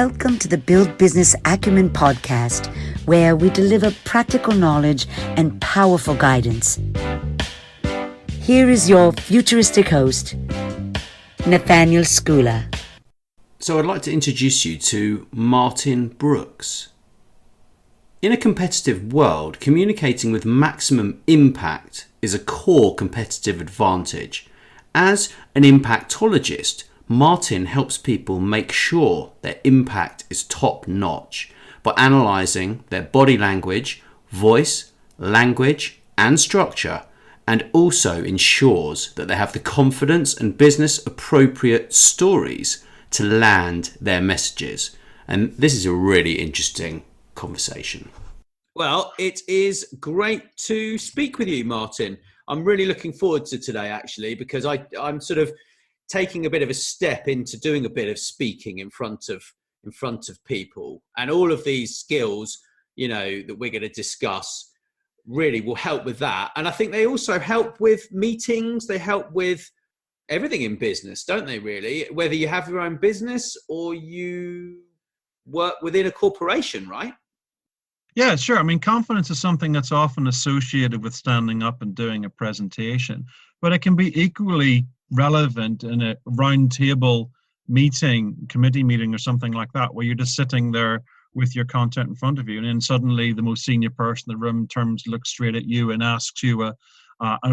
Welcome to the Build Business Acumen podcast, where we deliver practical knowledge and powerful guidance. Here is your futuristic host, Nathaniel Schooler. So I'd like to introduce you to Martin Brooks. In a competitive world, communicating with maximum impact is a core competitive advantage. As an impactologist, Martin helps people make sure their impact is top-notch by analysing their body language, voice, language and structure, and also ensures that they have the confidence and business-appropriate stories to land their messages. And this is a really interesting conversation. Well, it is great to speak with you, Martin. I'm really looking forward to today, actually, because I'm sort of taking a bit of a step into doing a bit of speaking in front of people, and all of these skills, that we're going to discuss really will help with that. And I think they also help with meetings. They help with everything in business, don't they, really? Whether you have your own business or you work within a corporation, right? Yeah, sure. I mean, confidence is something that's often associated with standing up and doing a presentation, but it can be equally relevant in a round table meeting, committee meeting or something like that, where you're just sitting there with your content in front of you, and then suddenly the most senior person in the room looks straight at you and asks you a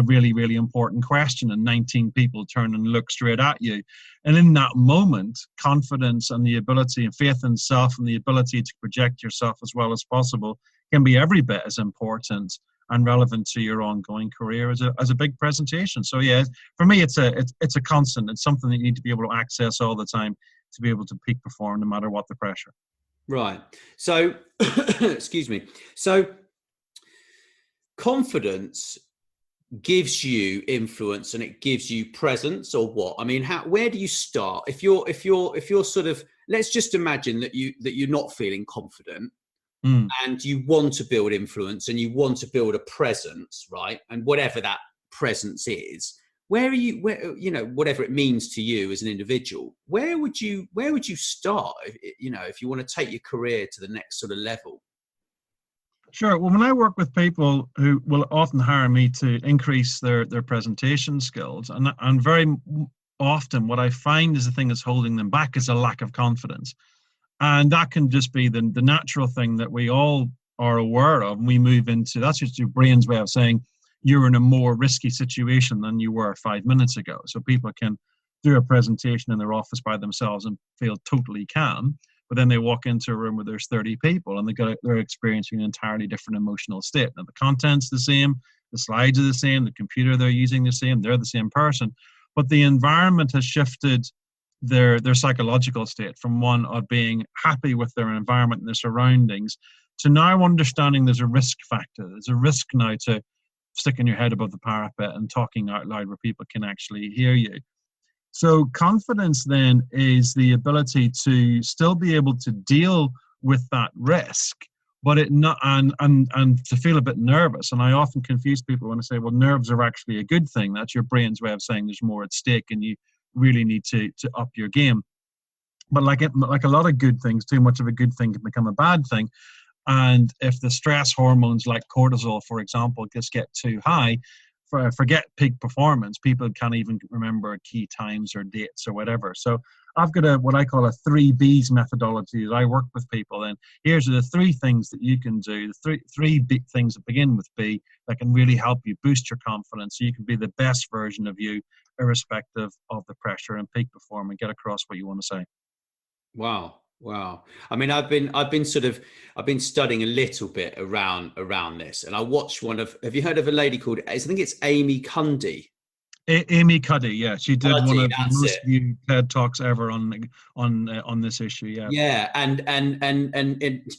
really, really important question, and 19 people turn and look straight at you. And in that moment, confidence and the ability and faith in self and the ability to project yourself as well as possible can be every bit as important and relevant to your ongoing career as a big presentation. So yeah, for me, it's a constant. It's something that you need to be able to access all the time to be able to peak perform no matter what the pressure. Right. So, excuse me. So, confidence gives you influence and it gives you presence, or what? I mean, where do you start? If you're sort of, let's just imagine that you're not feeling confident. And you want to build influence and you want to build a presence, right? And whatever that presence is, where whatever it means to you as an individual, where would you start, if you want to take your career to the next sort of level? Sure. Well, when I work with people who will often hire me to increase their presentation skills, and very often what I find is the thing that's holding them back is a lack of confidence. And that can just be the natural thing that we all are aware of. And we move into, that's just your brain's way of saying you're in a more risky situation than you were 5 minutes ago. So people can do a presentation in their office by themselves and feel totally calm. But then they walk into a room where there's 30 people and they're experiencing an entirely different emotional state. Now, the content's the same, the slides are the same, the computer they're using the same, they're the same person. But the environment has shifted their psychological state from one of being happy with their environment and their surroundings to now understanding there's a risk factor. There's a risk now to sticking your head above the parapet and talking out loud where people can actually hear you. So confidence then is the ability to still be able to deal with that risk, but it not and to feel a bit nervous. And I often confuse people when I say, well, nerves are actually a good thing. That's your brain's way of saying there's more at stake and you really need to up your game. But like a lot of good things, too much of a good thing can become a bad thing. And if the stress hormones like cortisol, for example, just get too high, forget peak performance. People can't even remember key times or dates or whatever. So I've got what I call a 3Bs methodology that I work with people. And here's the 3 things that you can do, the three big things that begin with B that can really help you boost your confidence so you can be the best version of you, irrespective of the pressure, and peak perform and get across what you want to say. Wow. I mean, I've been studying a little bit around this, and I watched have you heard of a lady called, I think it's Amy Cundy? Amy Cuddy, yeah, she did one of the most viewed TED Talks ever on this issue. Yeah, and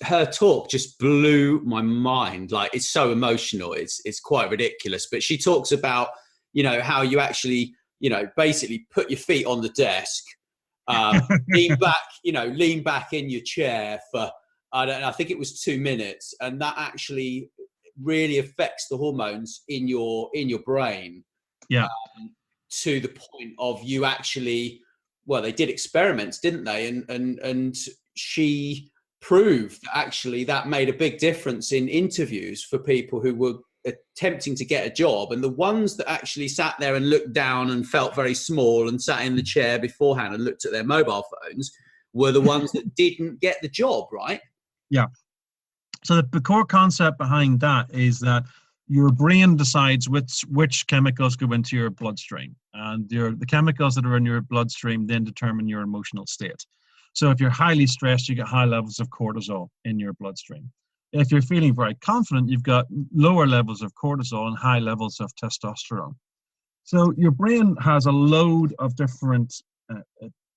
her talk just blew my mind. Like, it's so emotional, it's quite ridiculous. But she talks about how you actually basically put your feet on the desk, lean back in your chair for I think it was 2 minutes, and that actually really affects the hormones in your brain. Yeah. To the point of you actually, well, they did experiments, didn't they? And she proved that actually that made a big difference in interviews for people who were attempting to get a job, and the ones that actually sat there and looked down and felt very small and sat in the chair beforehand and looked at their mobile phones were the ones that didn't get the job, right? Yeah. So the core concept behind that is that your brain decides which chemicals go into your bloodstream, and the chemicals that are in your bloodstream then determine your emotional state. So if you're highly stressed, you get high levels of cortisol in your bloodstream. If you're feeling very confident, you've got lower levels of cortisol and high levels of testosterone. So your brain has a load of different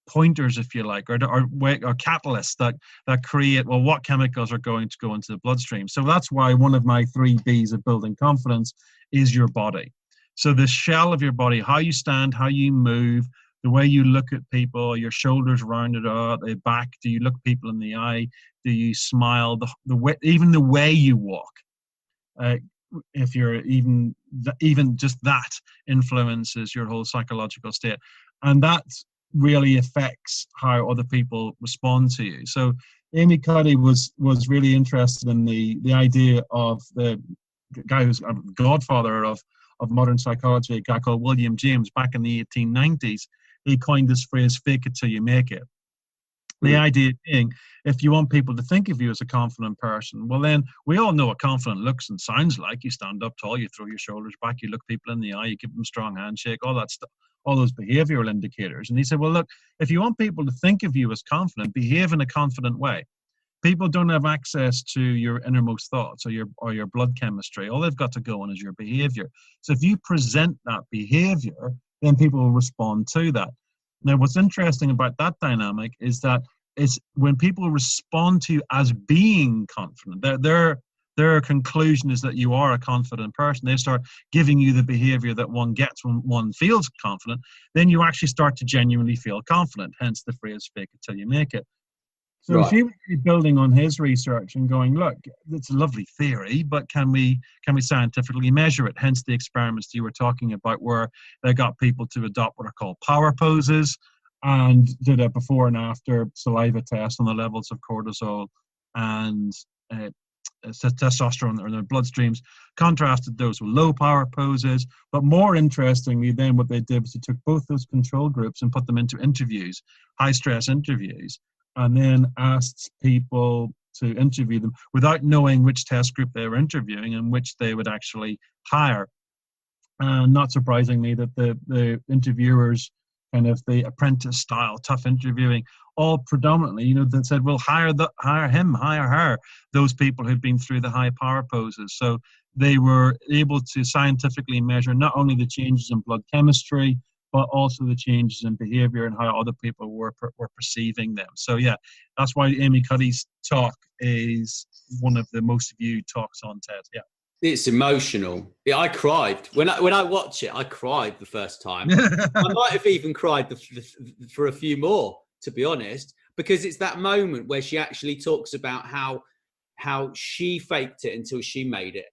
pointers, if you like, or catalysts that create, well, what chemicals are going to go into the bloodstream. So that's why one of my 3 B's of building confidence is your body. So the shell of your body, how you stand, how you move, the way you look at people, your shoulders rounded out, the back, do you look people in the eye, do you smile, the way, even the way you walk. If you're even just that influences your whole psychological state. And that really affects how other people respond to you. So Amy Cuddy was really interested in the idea of the guy who's a godfather of modern psychology, a guy called William James, back in the 1890s. He coined this phrase, fake it till you make it. The idea being, if you want people to think of you as a confident person, well, then we all know what confident looks and sounds like. You stand up tall, you throw your shoulders back, you look people in the eye, you give them a strong handshake, all that stuff, all those behavioral indicators. And he said, well, look, if you want people to think of you as confident, behave in a confident way. People don't have access to your innermost thoughts or your blood chemistry. All they've got to go on is your behavior. So if you present that behavior, then people will respond to that. Now, what's interesting about that dynamic is that it's when people respond to you as being confident, their conclusion is that you are a confident person. They start giving you the behavior that one gets when one feels confident. Then you actually start to genuinely feel confident, hence the phrase, fake it till you make it. So right. She was building on his research and going, look, it's a lovely theory, but can we scientifically measure it? Hence the experiments you were talking about, where they got people to adopt what are called power poses and did a before and after saliva test on the levels of cortisol and testosterone in their bloodstreams, contrasted those with low power poses. But more interestingly, then what they did was they took both those control groups and put them into interviews, high stress interviews, and then asked people to interview them without knowing which test group they were interviewing and which they would actually hire. And not surprisingly, that the interviewers, kind of the apprentice style, tough interviewing, all predominantly, that said, well, hire him, hire her, those people who'd been through the high power poses. So they were able to scientifically measure not only the changes in blood chemistry, but also the changes in behavior and how other people were perceiving them. So yeah, that's why Amy Cuddy's talk is one of the most viewed talks on TED. Yeah, it's emotional. Yeah, I cried when I watch it. I cried the first time. I might have even cried for a few more, to be honest, because it's that moment where she actually talks about how she faked it until she made it.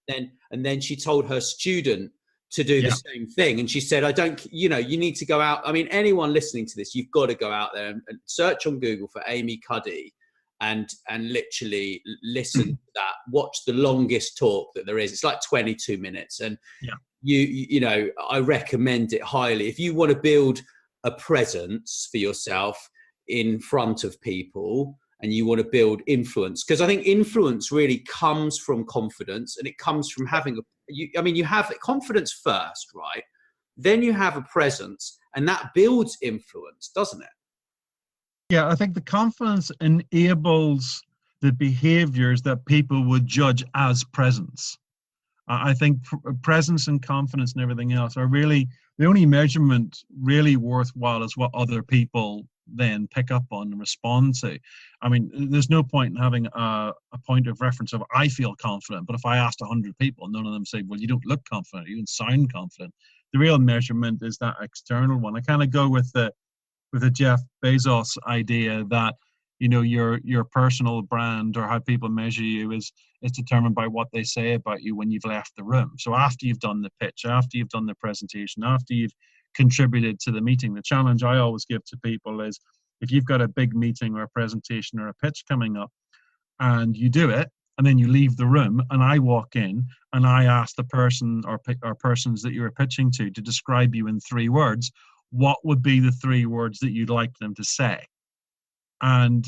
Then she told her student to do the same thing. And she said, you need to go out. I mean, anyone listening to this, you've got to go out there and search on Google for Amy Cuddy and literally listen to that, watch the longest talk that there is. It's like 22 minutes. And I recommend it highly. If you want to build a presence for yourself in front of people and you want to build influence, because I think influence really comes from confidence, and it comes from having you have confidence first, right? Then you have a presence, and that builds influence, doesn't it? Yeah, I think the confidence enables the behaviors that people would judge as presence. I think presence and confidence and everything else are really the only measurement really worthwhile is what other people then pick up on and respond to. I mean, there's no point in having a point of reference of I feel confident, but if I asked 100 people, none of them say, well, you don't look confident, you don't sound confident. The real measurement is that external one. I kind of go with the Jeff Bezos idea that, your personal brand or how people measure you is determined by what they say about you when you've left the room. So after you've done the pitch, after you've done the presentation, after you've contributed to the meeting, the challenge I always give to people is if you've got a big meeting or a presentation or a pitch coming up, and you do it, and then you leave the room, and I walk in and I ask the person or persons that you're pitching to describe you in 3 words, what would be the 3 words that you'd like them to say? And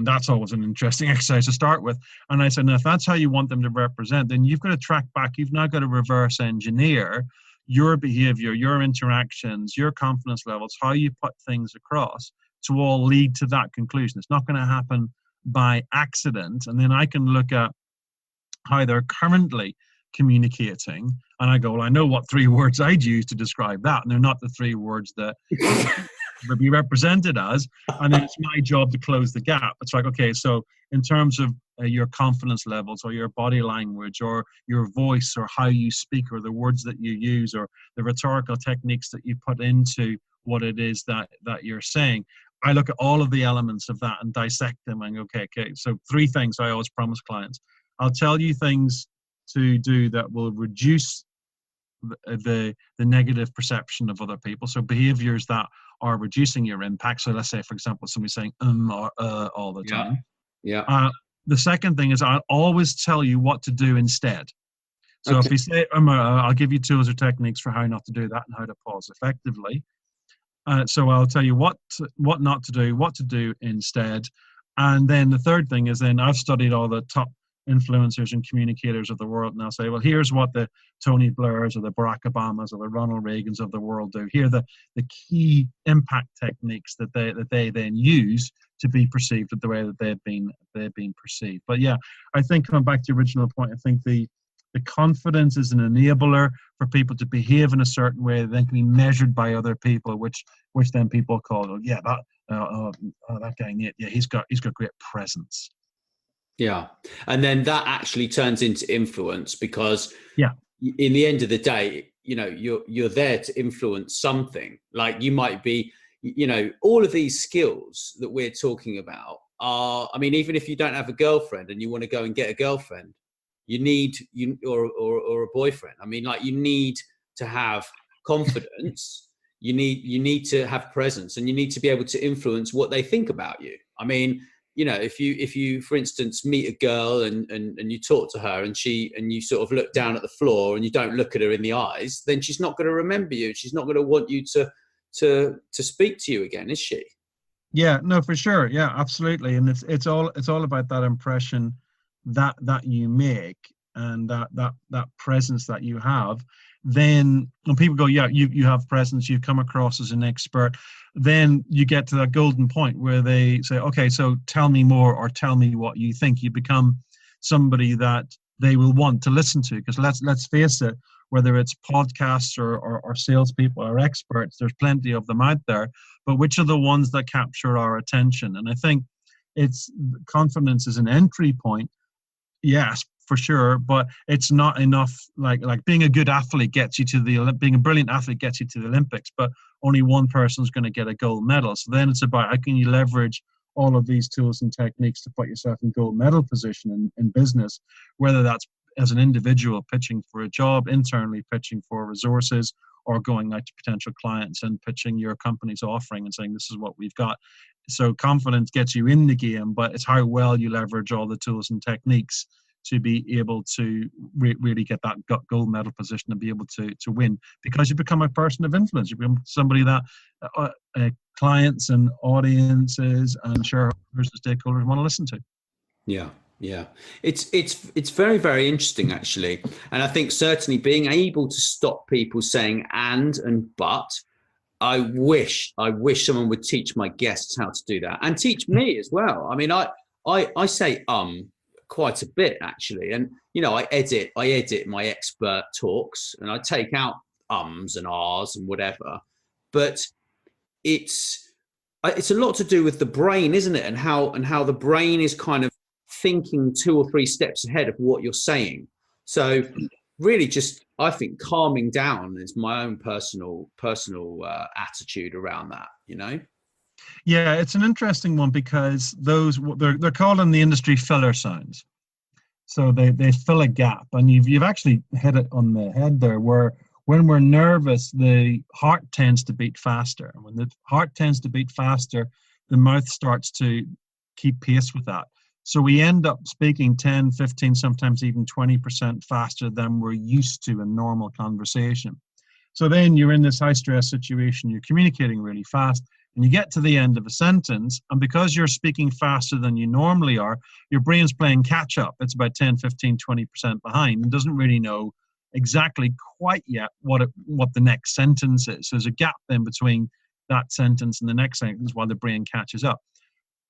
that's always an interesting exercise to start with. And I said, now, if that's how you want them to represent, then you've got to track back. You've now got to reverse engineer your behavior, your interactions, your confidence levels, how you put things across to all lead to that conclusion. It's not going to happen by accident. And then I can look at how they're currently communicating, and I go, well, I know what 3 words I'd use to describe that, and they're not the 3 words that would be represented as, and then it's my job to close the gap. It's like, okay, so in terms of your confidence levels or your body language or your voice or how you speak or the words that you use or the rhetorical techniques that you put into what it is that you're saying, I look at all of the elements of that and dissect them and go, okay, so 3 things I always promise clients. I'll tell you things to do that will reduce the negative perception of other people. So behaviors that are reducing your impact. So let's say, for example, somebody saying or all the time. Yeah. The second thing is I'll always tell you what to do instead. So if you say, I'll give you tools or techniques for how not to do that and how to pause effectively. So I'll tell you what not to do, what to do instead. And then the third thing is then I've studied all the top influencers and communicators of the world, and I'll say, well, here's what the Tony Blairs or the Barack Obamas or the Ronald Reagans of the world do. Here are the key impact techniques that they then use to be perceived the way that they've been perceived. But yeah, I think coming back to the original point, I think the confidence is an enabler for people to behave in a certain way that then can be measured by other people, which then people call, that guy, yeah, he's got great presence. Yeah. And then that actually turns into influence, because in the end of the day, you're there to influence something. Like you might be, all of these skills that we're talking about are, I mean, even if you don't have a girlfriend and you want to go and get a girlfriend, or a boyfriend. I mean, like, you need to have confidence. You need to have presence, and you need to be able to influence what they think about you. I mean, if you, for instance, meet a girl and you talk to her and you sort of look down at the floor and you don't look at her in the eyes, then she's not going to remember you. She's not going to want you to speak to you again, is she? Yeah, no, for sure. Yeah, absolutely. And it's all about that impression that you make and that presence that you have. Then when people go, yeah, you have presence, you've come across as an expert, then you get to that golden point where they say, okay, so tell me more, or tell me what you think. You become somebody that they will want to listen to, because let's face it, whether it's podcasts or salespeople or experts, there's plenty of them out there, but which are the ones that capture our attention? And I think it's confidence is an entry point. Yes, for sure, but it's not enough. Like being a good athlete gets you to being a brilliant athlete gets you to the Olympics, but only one person's going to get a gold medal. So then it's about how can you leverage all of these tools and techniques to put yourself in gold medal position in business, whether that's as an individual pitching for a job, internally pitching for resources, or going out to potential clients and pitching your company's offering and saying, this is what we've got. So confidence gets you in the game, but it's how well you leverage all the tools and techniques to be able to really get that gold medal position and be able to win, because you become a person of influence. You become somebody that clients and audiences and shareholders and stakeholders want to listen to. Yeah. It's very, very interesting, actually. And I think certainly being able to stop people saying and but, I wish someone would teach my guests how to do that, and teach me as well. I mean, I say quite a bit, actually, and I edit my expert talks and I take out ums and ahs and whatever, but it's a lot to do with the brain, isn't it? And how the brain is kind of thinking 2 or 3 steps ahead of what you're saying. So really, just, I think, calming down is my own personal attitude around that. Yeah, it's an interesting one, because they're called in the industry filler sounds. So they fill a gap, and you've actually hit it on the head there, where when we're nervous, the heart tends to beat faster. And when the heart tends to beat faster, the mouth starts to keep pace with that. So we end up speaking 10, 15, sometimes even 20% faster than we're used to in normal conversation. So then you're in this high stress situation, you're communicating really fast, and you get to the end of a sentence, and because you're speaking faster than you normally are, your brain's playing catch up. It's about 10, 15, 20% behind and doesn't really know exactly quite yet what the next sentence is. So there's a gap in between that sentence and the next sentence while the brain catches up.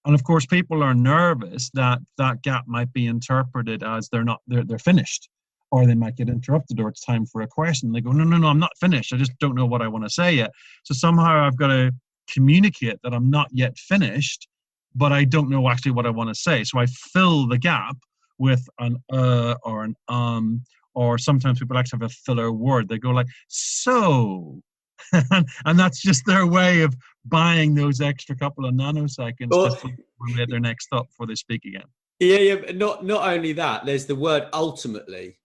And of course, people are nervous that that gap might be interpreted as they're finished, or they might get interrupted, or it's time for a question. They go, no, I'm not finished. I just don't know what I want to say yet. So somehow I've got to communicate that I'm not yet finished, but I don't know actually what I want to say. So I fill the gap with an or an or sometimes people actually have a filler word. They go like, so, and that's just their way of buying those extra couple of nanoseconds to formulate their next thought before they speak again. Yeah. But not only that, there's the word ultimately.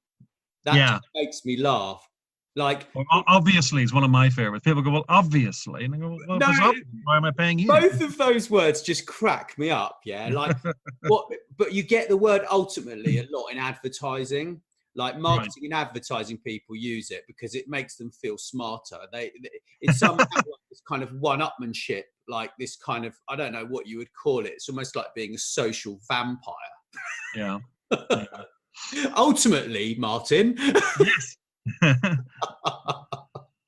That just makes me laugh. Like, well, obviously is one of my favorites. People go, well, obviously. And I go, well, no, why am I paying you? Both of those words just crack me up. Yeah. Like, but you get the word ultimately a lot in advertising. Like marketing and advertising people use it because it makes them feel smarter. It's somehow like this kind of one-upmanship, like this kind of, I don't know what you would call it. It's almost like being a social vampire. Yeah. Ultimately, Martin. Yes.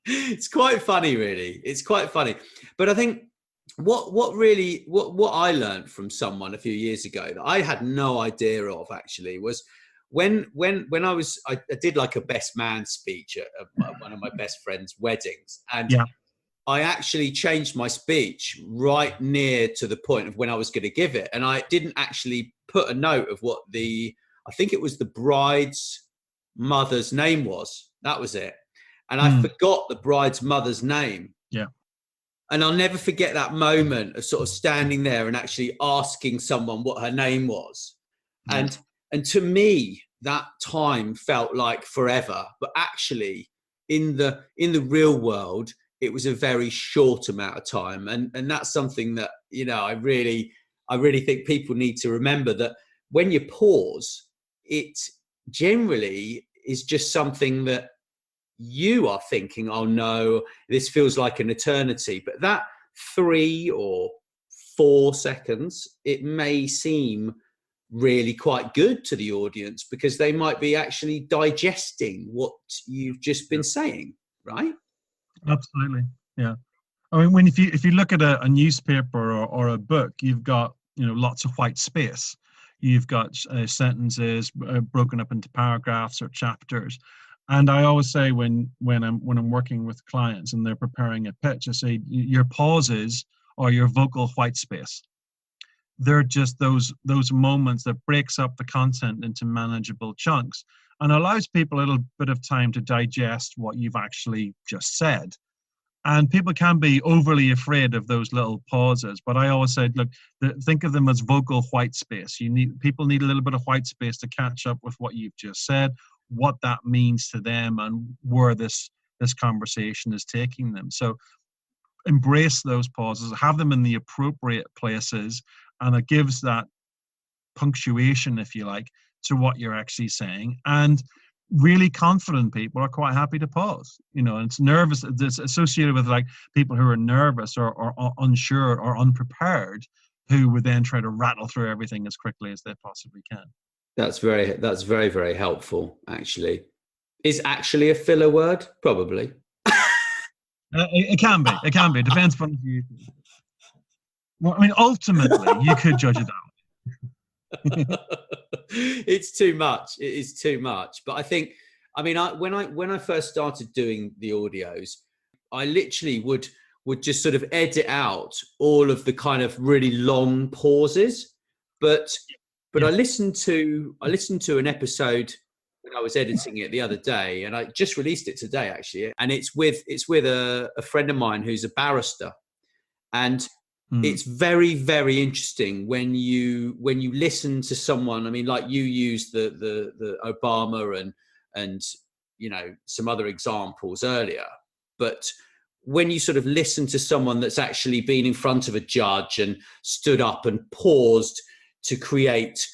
It's quite funny, really. It's quite funny. But I think what I learned from someone a few years ago that I had no idea of actually was when I did like a best man speech at one of my best friend's weddings, and I actually changed my speech right near to the point of when I was going to give it, and I didn't actually put a note of what I think it was the bride's mother's name was. That was it, and I forgot the bride's mother's name. Yeah. And I'll never forget that moment of sort of standing there and actually asking someone what her name was. And to me, that time felt like forever. But actually, in the real world, it was a very short amount of time. And that's something that, I really think people need to remember, that when you pause, it generally is just something that you are thinking, oh no, this feels like an eternity. But that 3 or 4 seconds, it may seem really quite good to the audience because they might be actually digesting what you've just been saying, right? Absolutely. Yeah. I mean, if you look at a newspaper or a book, you've got lots of white space. You've got sentences broken up into paragraphs or chapters. And I always say when I'm working with clients and they're preparing a pitch, I say your pauses are your vocal white space. They're just those moments that breaks up the content into manageable chunks and allows people a little bit of time to digest what you've actually just said. And people can be overly afraid of those little pauses, but I always say, look, think of them as vocal white space. People need a little bit of white space to catch up with what you've just said, what that means to them, and where this conversation is taking them. So embrace those pauses, have them in the appropriate places, and it gives that punctuation, if you like, to what you're actually saying. And really confident people are quite happy to pause. And it's nervous. It's associated with like people who are nervous or unsure or unprepared, who would then try to rattle through everything as quickly as they possibly can. That's very, very helpful, actually. Is actually a filler word? Probably. It can be. It depends upon you. Well, I mean, ultimately, you could judge it out. It's too much. It is too much. But I think, when I first started doing the audios, I literally would just sort of edit out all of the kind of really long pauses. But I listened to an episode when I was editing it the other day, and I just released it today actually. And it's with a friend of mine who's a barrister, and it's very, very interesting when you listen to someone. I mean, like you used the Obama and some other examples earlier, but when you sort of listen to someone that's actually been in front of a judge and stood up and paused to create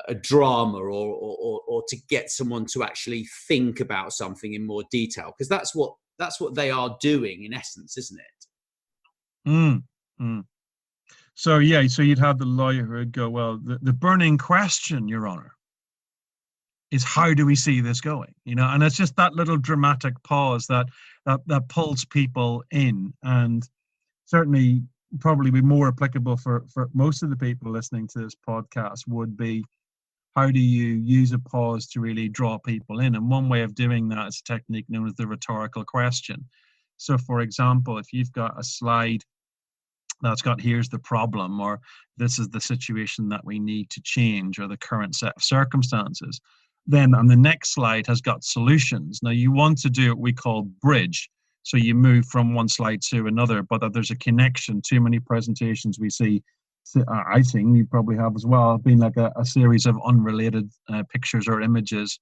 a drama or to get someone to actually think about something in more detail, because that's what they are doing in essence, isn't it? So you'd have the lawyer who would go, well, the burning question, Your Honor, is how do we see this going? And it's just that little dramatic pause that pulls people in, and certainly probably be more applicable for most of the people listening to this podcast would be, how do you use a pause to really draw people in? And one way of doing that is a technique known as the rhetorical question. So for example, if you've got a slide that's got, here's the problem, or this is the situation that we need to change, or the current set of circumstances, then on the next slide has got solutions. Now you want to do what we call bridge. So you move from one slide to another, but that there's a connection. Too many presentations we see, I think you probably have as well, been like a series of unrelated pictures or images.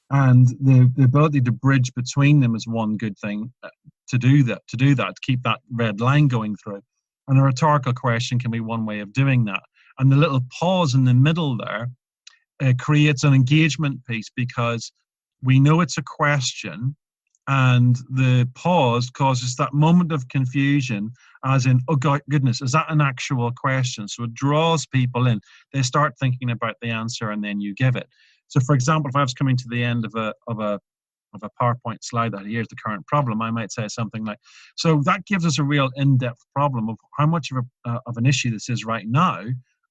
And the ability to bridge between them is one good thing to do that, to keep that red line going through. And a rhetorical question can be one way of doing that. And the little pause in the middle there creates an engagement piece, because we know it's a question, and the pause causes that moment of confusion, as in, oh God, goodness, is that an actual question? So it draws people in. They start thinking about the answer, and then you give it. So for example, if I was coming to the end of a PowerPoint slide that here's the current problem, I might say something like, so that gives us a real in-depth problem of how much of an issue this is right now,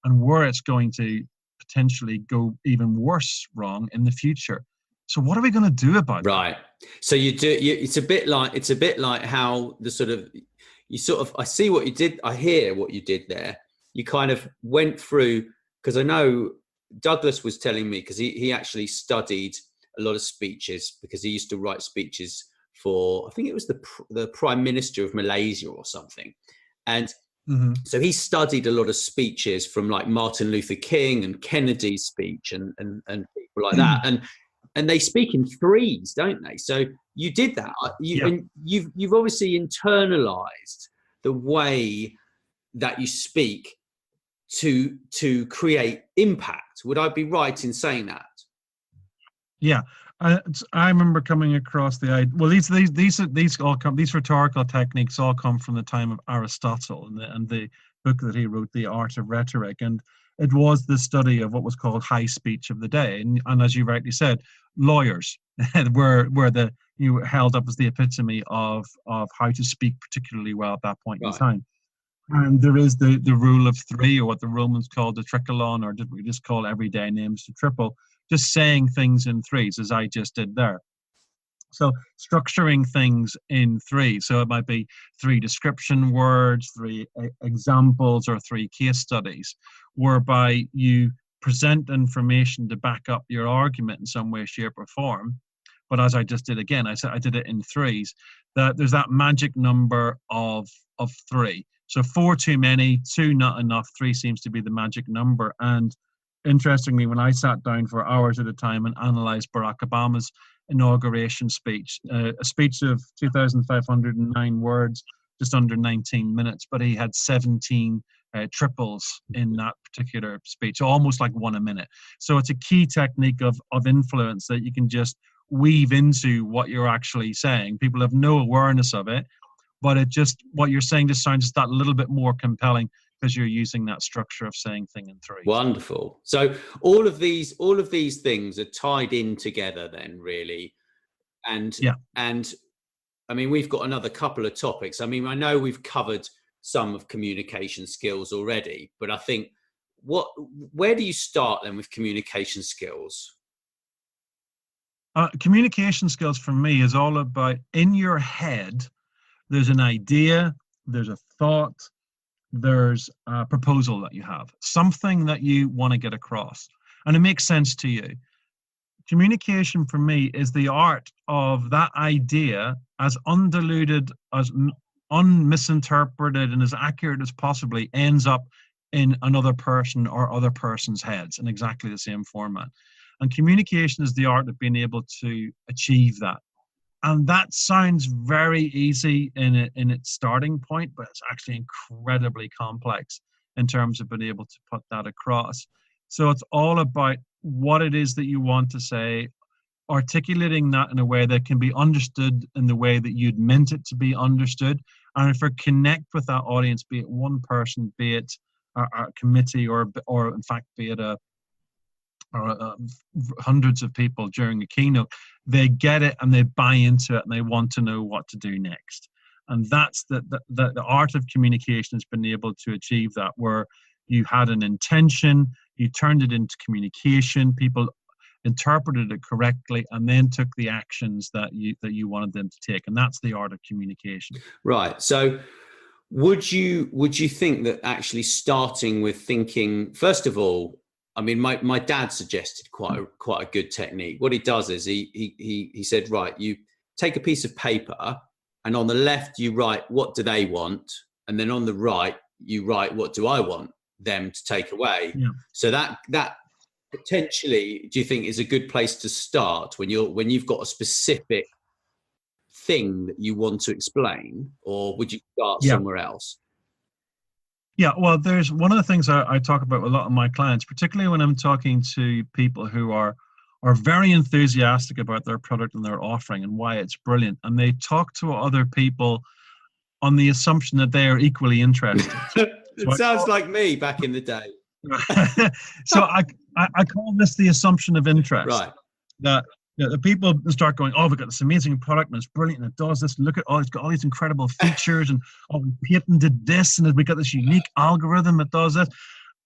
and where it's going to potentially go even worse wrong in the future. So what are we going to do about it? Right. So it's a bit like how I see what you did. I hear what you did there. You kind of went through, because I know Douglas was telling me, because he actually studied a lot of speeches, because he used to write speeches for, I think it was the Prime Minister of Malaysia or something. And so he studied a lot of speeches from like Martin Luther King and Kennedy's speech and people like that. And they speak in threes, don't they? So you did that. And you've obviously internalized the way that you speak to create impact. Would I be right in saying that? Yeah, I remember coming across the idea. Well, these rhetorical techniques all come from the time of Aristotle and the book that he wrote, The Art of Rhetoric, and it was the study of what was called high speech of the day. And as you rightly said, lawyers were held up as the epitome of how to speak particularly well at that point in time. And there is the rule of three, or what the Romans called the triclon, or did we just call everyday names the triple, just saying things in threes, as I just did there. So structuring things in three. So it might be 3 description words, 3 examples, or 3 case studies, whereby you present information to back up your argument in some way, shape, or form. But as I just did again, I said I did it in threes. That there's that magic number of 3. So 4 too many, 2 not enough, 3 seems to be the magic number. And interestingly, when I sat down for hours at a time and analysed Barack Obama's inauguration speech, a speech of 2,509 words, just under 19 minutes, but he had 17 triples in that particular speech, almost like 1 a minute. So it's a key technique of influence that you can just weave into what you're actually saying. People have no awareness of it, but what you're saying just sounds just that little bit more compelling, because you're using that structure of saying thing in three. Wonderful. So all of these things are tied in together then, really. And I mean, we've got another couple of topics. I mean, I know we've covered some of communication skills already, but I think where do you start then with communication skills? Communication skills for me is all about, in your head, there's an idea, there's a thought, there's a proposal that you have, something that you want to get across, and it makes sense to you. Communication for me is the art of that idea, as undiluted, as unmisinterpreted, and as accurate as possibly ends up in another person or other person's heads in exactly the same format. And communication is the art of being able to achieve that. And that sounds very easy in its starting point, but it's actually incredibly complex in terms of being able to put that across. So it's all about what it is that you want to say, articulating that in a way that can be understood in the way that you'd meant it to be understood. And if you connect with that audience, be it one person, be it a committee, or in fact, be it hundreds of people during a keynote, they get it and they buy into it and they want to know what to do next. And that's the art of communication, has been able to achieve that, where you had an intention, you turned it into communication, people interpreted it correctly, and then took the actions that you wanted them to take. And that's the art of communication. Right. So would you think that actually starting with thinking, first of all, I mean, my dad suggested quite a good technique. What he does is he said, right, you take a piece of paper, and on the left you write what do they want, and then on the right you write what do I want them to take away. Yeah. So that potentially, do you think, is a good place to start when you've got a specific thing that you want to explain, or would you start somewhere else? Yeah, well, there's one of the things I talk about with a lot of my clients, particularly when I'm talking to people who are very enthusiastic about their product and their offering and why it's brilliant, and they talk to other people on the assumption that they are equally interested. It sounds like me back in the day. So I call this the assumption of interest. Right. That the people start going, oh, we've got this amazing product and it's brilliant and it does this. Look at it's got all these incredible features, and we patented this, and we got this unique algorithm that does this.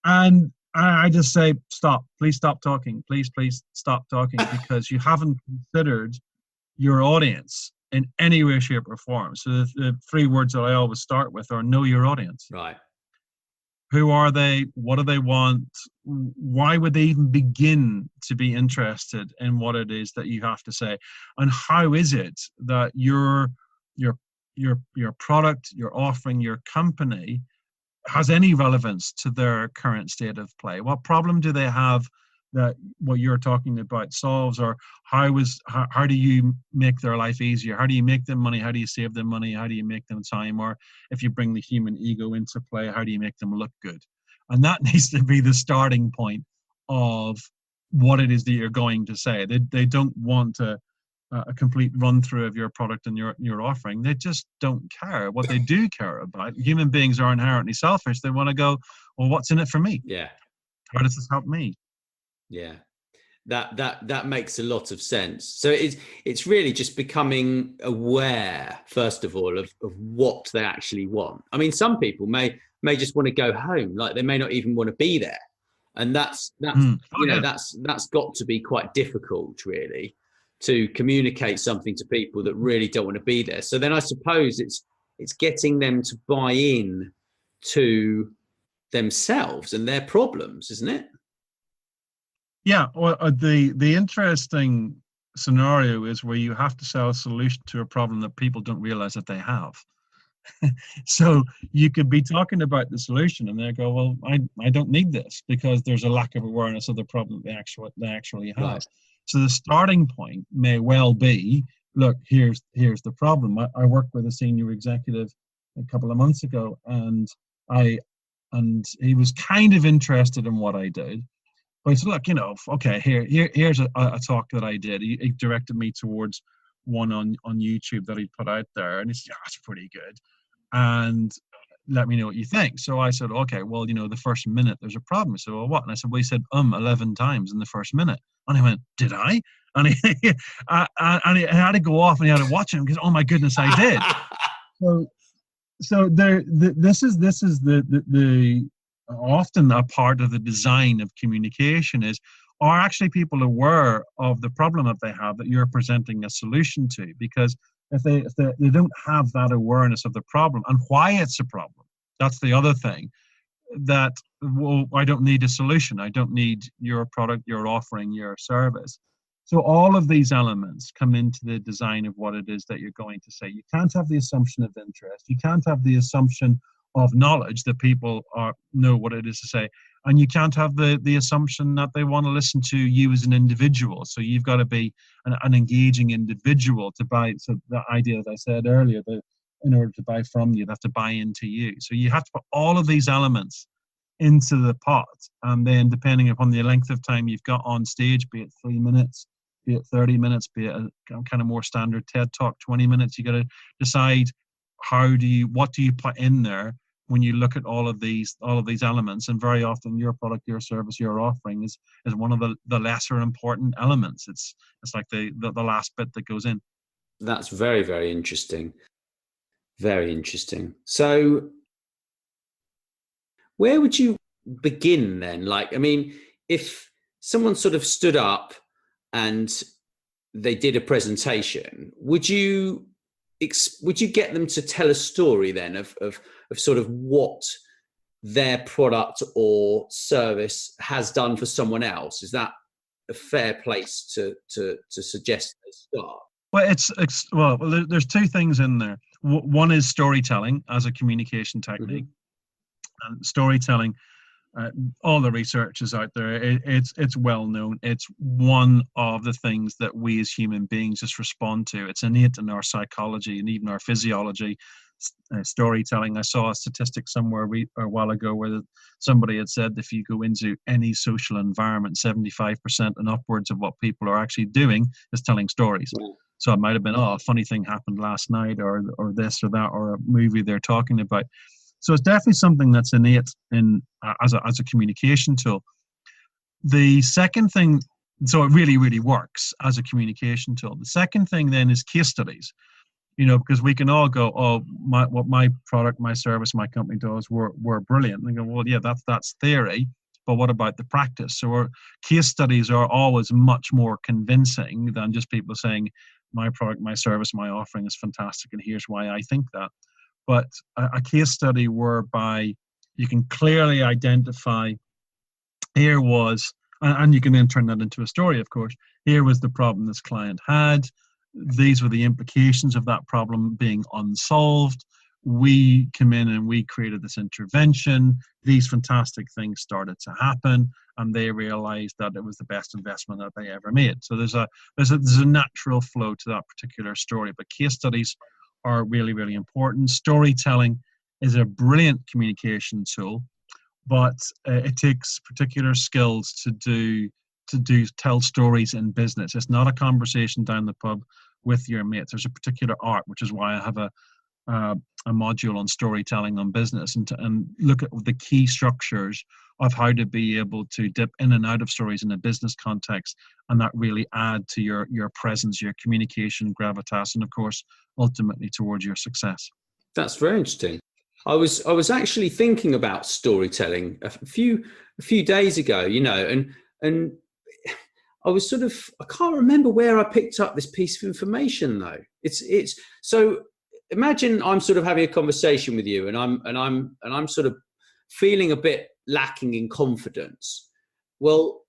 And I just say, stop, please stop talking. Please stop talking, because you haven't considered your audience in any way, shape, or form. So the three words that I always start with are know your audience. Right. Who are they? What do they want? Why would they even begin to be interested in what it is that you have to say? And how is it that your product, your offering, your company has any relevance to their current state of play? What problem do they have that what you're talking about solves? Or how do you make their life easier? How do you make them money? How do you save them money? How do you make them time? Or if you bring the human ego into play, how do you make them look good? And that needs to be the starting point of what it is that you're going to say. They don't want a complete run through of your product and your offering. They just don't care. What they do care about, human beings are inherently selfish. They want to go, well, what's in it for me? Yeah. How does this help me? Yeah, that makes a lot of sense. So it's really just becoming aware, first of all, of what they actually want. I mean, some people may just want to go home, like they may not even want to be there, and that's got to be quite difficult, really, to communicate something to people that really don't want to be there. So then I suppose it's getting them to buy in to themselves and their problems, isn't it? Yeah, well, the interesting scenario is where you have to sell a solution to a problem that people don't realize that they have. So you could be talking about the solution and they go, well, I don't need this, because there's a lack of awareness of the problem they actually have. Right. So the starting point may well be, look, here's the problem. I worked with a senior executive a couple of months ago, and he was kind of interested in what I did. But I said, look, okay, here's a talk that I did. He directed me towards one on YouTube that he put out there. And he said, yeah, that's pretty good. And let me know what you think. So I said, okay, well, the first minute there's a problem. So, well, what? And I said, well, he said 11 times in the first minute. And he went, did I? And he had to go off and he had to watch him because, oh my goodness, I did. So this is the often a part of the design of communication is, are actually people aware of the problem that they have that you're presenting a solution to? Because if they don't have that awareness of the problem and why it's a problem, that's the other thing. That, well, I don't need a solution. I don't need your product, your offering, your service. So all of these elements come into the design of what it is that you're going to say. You can't have the assumption of interest. You can't have the assumption of knowledge that people know what it is to say. And you can't have the assumption that they want to listen to you as an individual. So you've got to be an engaging individual to buy. So the idea, as I said earlier, that in order to buy from you, they have to buy into you. So you have to put all of these elements into the pot. And then depending upon the length of time you've got on stage, be it 3 minutes, be it 30 minutes, be it a kind of more standard TED Talk, 20 minutes, you got to decide what do you put in there when you look at all of these elements. And very often your product, your service, your offering is one of the lesser important elements. It's like the last bit that goes in. That's very, very interesting. Very interesting. So where would you begin then? Like, I mean, if someone sort of stood up and they did a presentation, would you get them to tell a story then of sort of what their product or service has done for someone else? Is that a fair place to suggest they start? Well, there's two things in there. One is storytelling as a communication technique. Mm-hmm. And storytelling, all the research is out there. It's well known. It's one of the things that we as human beings just respond to. It's innate in our psychology and even our physiology. Storytelling. I saw a statistic somewhere a while ago where somebody had said if you go into any social environment, 75% and upwards of what people are actually doing is telling stories. Yeah. So it might have been, a funny thing happened last night, or this or that, or a movie they're talking about. So it's definitely something that's innate in as a communication tool. The second thing, so it really, really works as a communication tool. The second thing then is case studies. Because we can all go, what my product, my service, my company does, we're brilliant. And they go, well, yeah, that's theory, but what about the practice? So our case studies are always much more convincing than just people saying, my product, my service, my offering is fantastic, and here's why I think that. But a case study whereby you can clearly identify, here was, and you can then turn that into a story, of course, here was the problem this client had. These were the implications of that problem being unsolved. We came in and we created this intervention. These fantastic things started to happen, and they realized that it was the best investment that they ever made. So there's a natural flow to that particular story. But case studies are really, really important. Storytelling is a brilliant communication tool, but it takes particular skills to tell stories in business. It's not a conversation down the pub with your mates. There's a particular art, which is why I have a module on storytelling on business, and look at the key structures of how to be able to dip in and out of stories in a business context, and that really add to your presence, your communication gravitas, and of course ultimately towards your success. That's very interesting. I was actually thinking about storytelling a few days ago, and I was I can't remember where I picked up this piece of information though. It's so imagine I'm sort of having a conversation with you, and I'm sort of feeling a bit lacking in confidence. Well,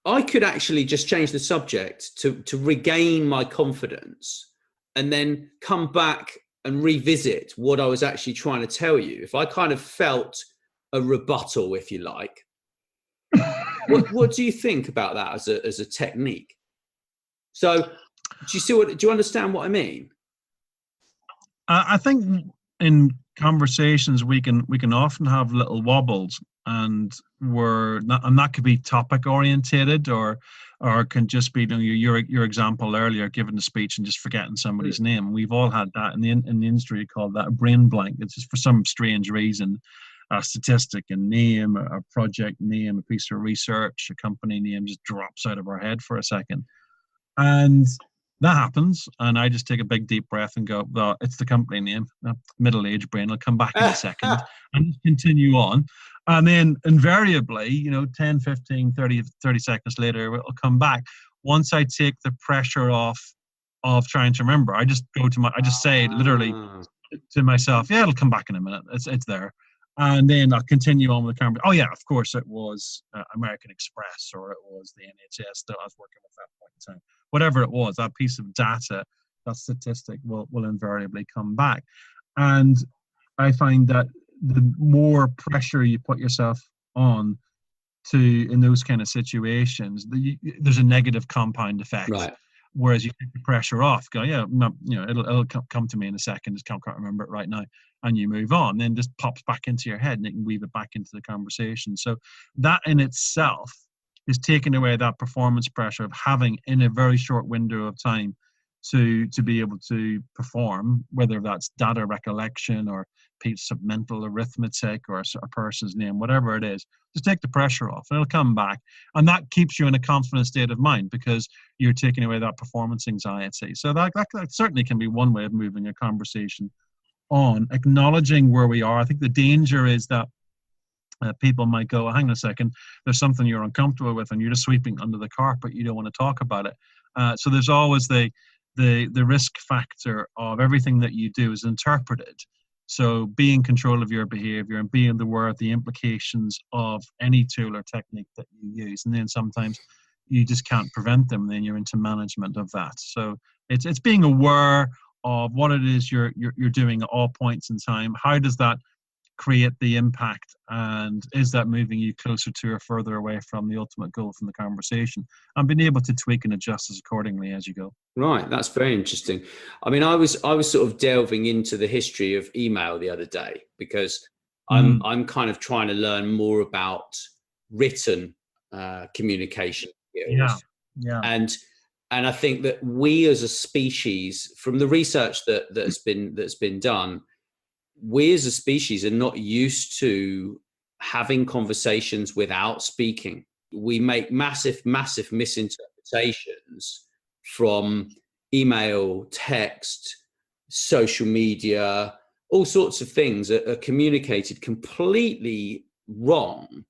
I could actually just change the subject to regain my confidence, and then come back and revisit what I was actually trying to tell you. If I kind of felt a rebuttal, if you like. What do you think about that as a technique? So, do you understand what I mean? I think in conversations we can often have little wobbles, and that could be topic orientated, or can just be your example earlier, giving the speech and just forgetting somebody's name. We've all had that in the industry, called that a brain blank. It's just for some strange reason. A statistic, a name, a project name, a piece of research, a company name just drops out of our head for a second. And that happens. And I just take a big deep breath and go, well, it's the company name. Middle-aged brain, I'll come back in a second and continue on. And then invariably, 10, 15, 30 seconds later, it'll come back. Once I take the pressure off of trying to remember, I just say literally to myself, yeah, it'll come back in a minute. It's there. And then I'll continue on with the conversation. Oh yeah, of course it was American Express, or it was the NHS that I was working with at that point in time. Whatever it was, that piece of data, that statistic will invariably come back. And I find that the more pressure you put yourself on in those kind of situations, there's a negative compound effect. Right. Whereas you take the pressure off, go, yeah, it'll come to me in a second. Just can't remember it right now, and you move on. Then just pops back into your head, and you can weave it back into the conversation. So that in itself is taking away that performance pressure of having in a very short window of time to be able to perform, whether that's data recollection or piece of mental arithmetic or a person's name, whatever it is. Just take the pressure off, and it'll come back, and that keeps you in a confident state of mind because you're taking away that performance anxiety. So that certainly can be one way of moving a conversation on, acknowledging where we are. I think the danger is that people might go, hang on a second, there's something you're uncomfortable with and you're just sweeping under the carpet, you don't want to talk about it. So there's always the risk factor of everything that you do is interpreted. So be in control of your behavior and being aware of the implications of any tool or technique that you use. And then sometimes you just can't prevent them, and then you're into management of that. So it's being aware of what it is you're doing at all points in time. How does that create the impact, and is that moving you closer to or further away from the ultimate goal from the conversation, and being able to tweak and adjust as accordingly as you go. Right, that's very interesting. I mean, I was sort of delving into the history of email the other day because I'm kind of trying to learn more about written communication skills. Yeah. And I think that we as a species, from the research that's been done, we as a species are not used to having conversations without speaking. We make massive misinterpretations from email, text, social media, all sorts of things are communicated completely wrong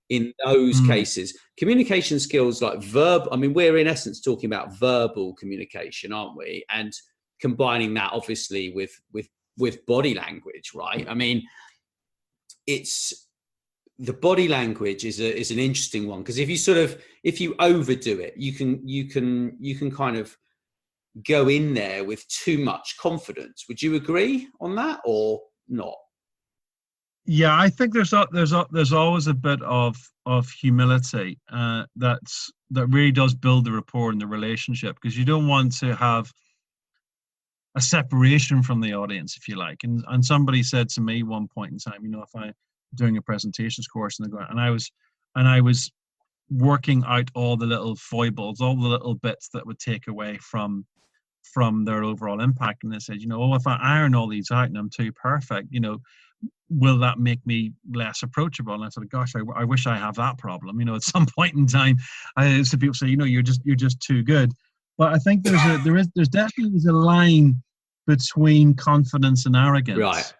in those cases. Communication skills like we're in essence talking about verbal communication, aren't we? And combining that obviously with body language, right? I mean, the body language is an interesting one because if you overdo it, you can kind of go in there with too much confidence. Would you agree on that or not? Yeah, I think there's always a bit of humility that really does build the rapport in the relationship, because you don't want to have a separation from the audience, if you like. And somebody said to me one point in time, if I'm doing a presentations course and I was working out all the little foibles, all the little bits that would take away from their overall impact, and they said, if I iron all these out and I'm too perfect, will that make me less approachable? And I said, gosh, I wish I have that problem. At some point in time, some people say, you're just too good. But I think there's definitely a line between confidence and arrogance, right?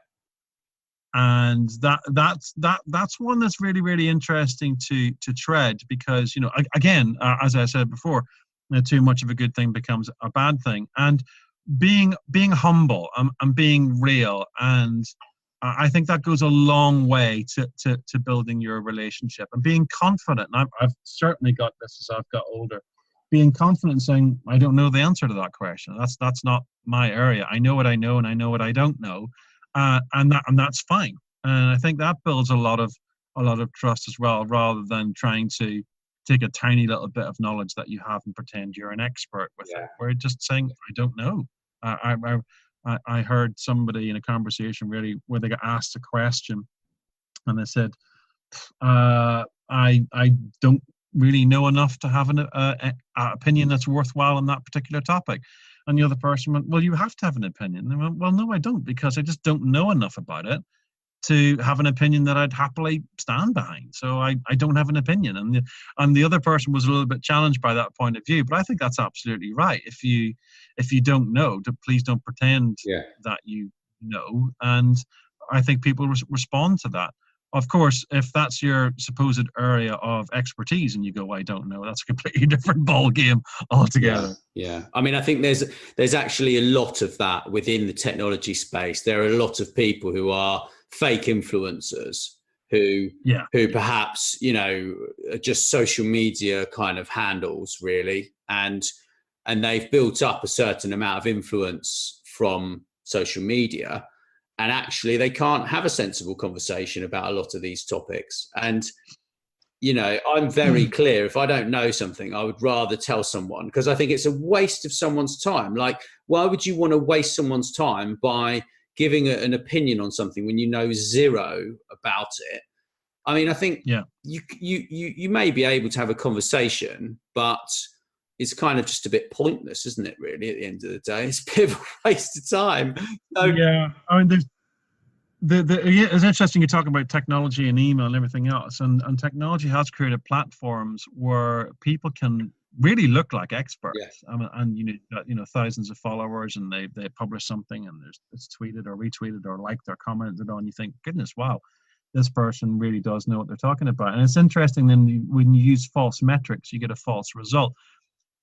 And that's one that's really, really interesting to tread, because again, as I said before, too much of a good thing becomes a bad thing. And being humble and being real, and I think that goes a long way to building your relationship and being confident. And I've certainly got this as I've got older. Being confident and saying, I don't know the answer to that question. That's not my area. I know what I know and I know what I don't know, and that's fine. And I think that builds a lot of trust as well, rather than trying to take a tiny little bit of knowledge that you have and pretend you're an expert with it. We're just saying, I don't know. I heard somebody in a conversation really where they got asked a question, and they said, I don't really know enough to have an opinion that's worthwhile on that particular topic. And the other person went, well, you have to have an opinion. And they went, well, no, I don't, because I just don't know enough about it to have an opinion that I'd happily stand behind. So I don't have an opinion. And the other person was a little bit challenged by that point of view. But I think that's absolutely right. If you don't know, please don't pretend that you know. And I think people respond to that. Of course, if that's your supposed area of expertise and you go, I don't know, that's a completely different ball game altogether. Yeah. I mean, I think there's actually a lot of that within the technology space. There are a lot of people who are fake influencers who perhaps, are just social media kind of handles, really. And they've built up a certain amount of influence from social media. And actually, they can't have a sensible conversation about a lot of these topics. And You know, I'm very clear. If I don't know something, I would rather tell someone, because I think it's a waste of someone's time. Like, why would you want to waste someone's time by giving an opinion on something when you know zero about it? I mean, I think you may be able to have a conversation, but it's kind of just a bit pointless, isn't it, really, at the end of the day? It's a bit of a waste of time. So, yeah, I mean, there's it's interesting you talk about technology and email and everything else, and technology has created platforms where people can really look like experts. And you know, thousands of followers, and they publish something, and it's tweeted or retweeted or liked or commented on. You think, goodness, wow, this person really does know what they're talking about. And it's interesting then when you use false metrics, you get a false result.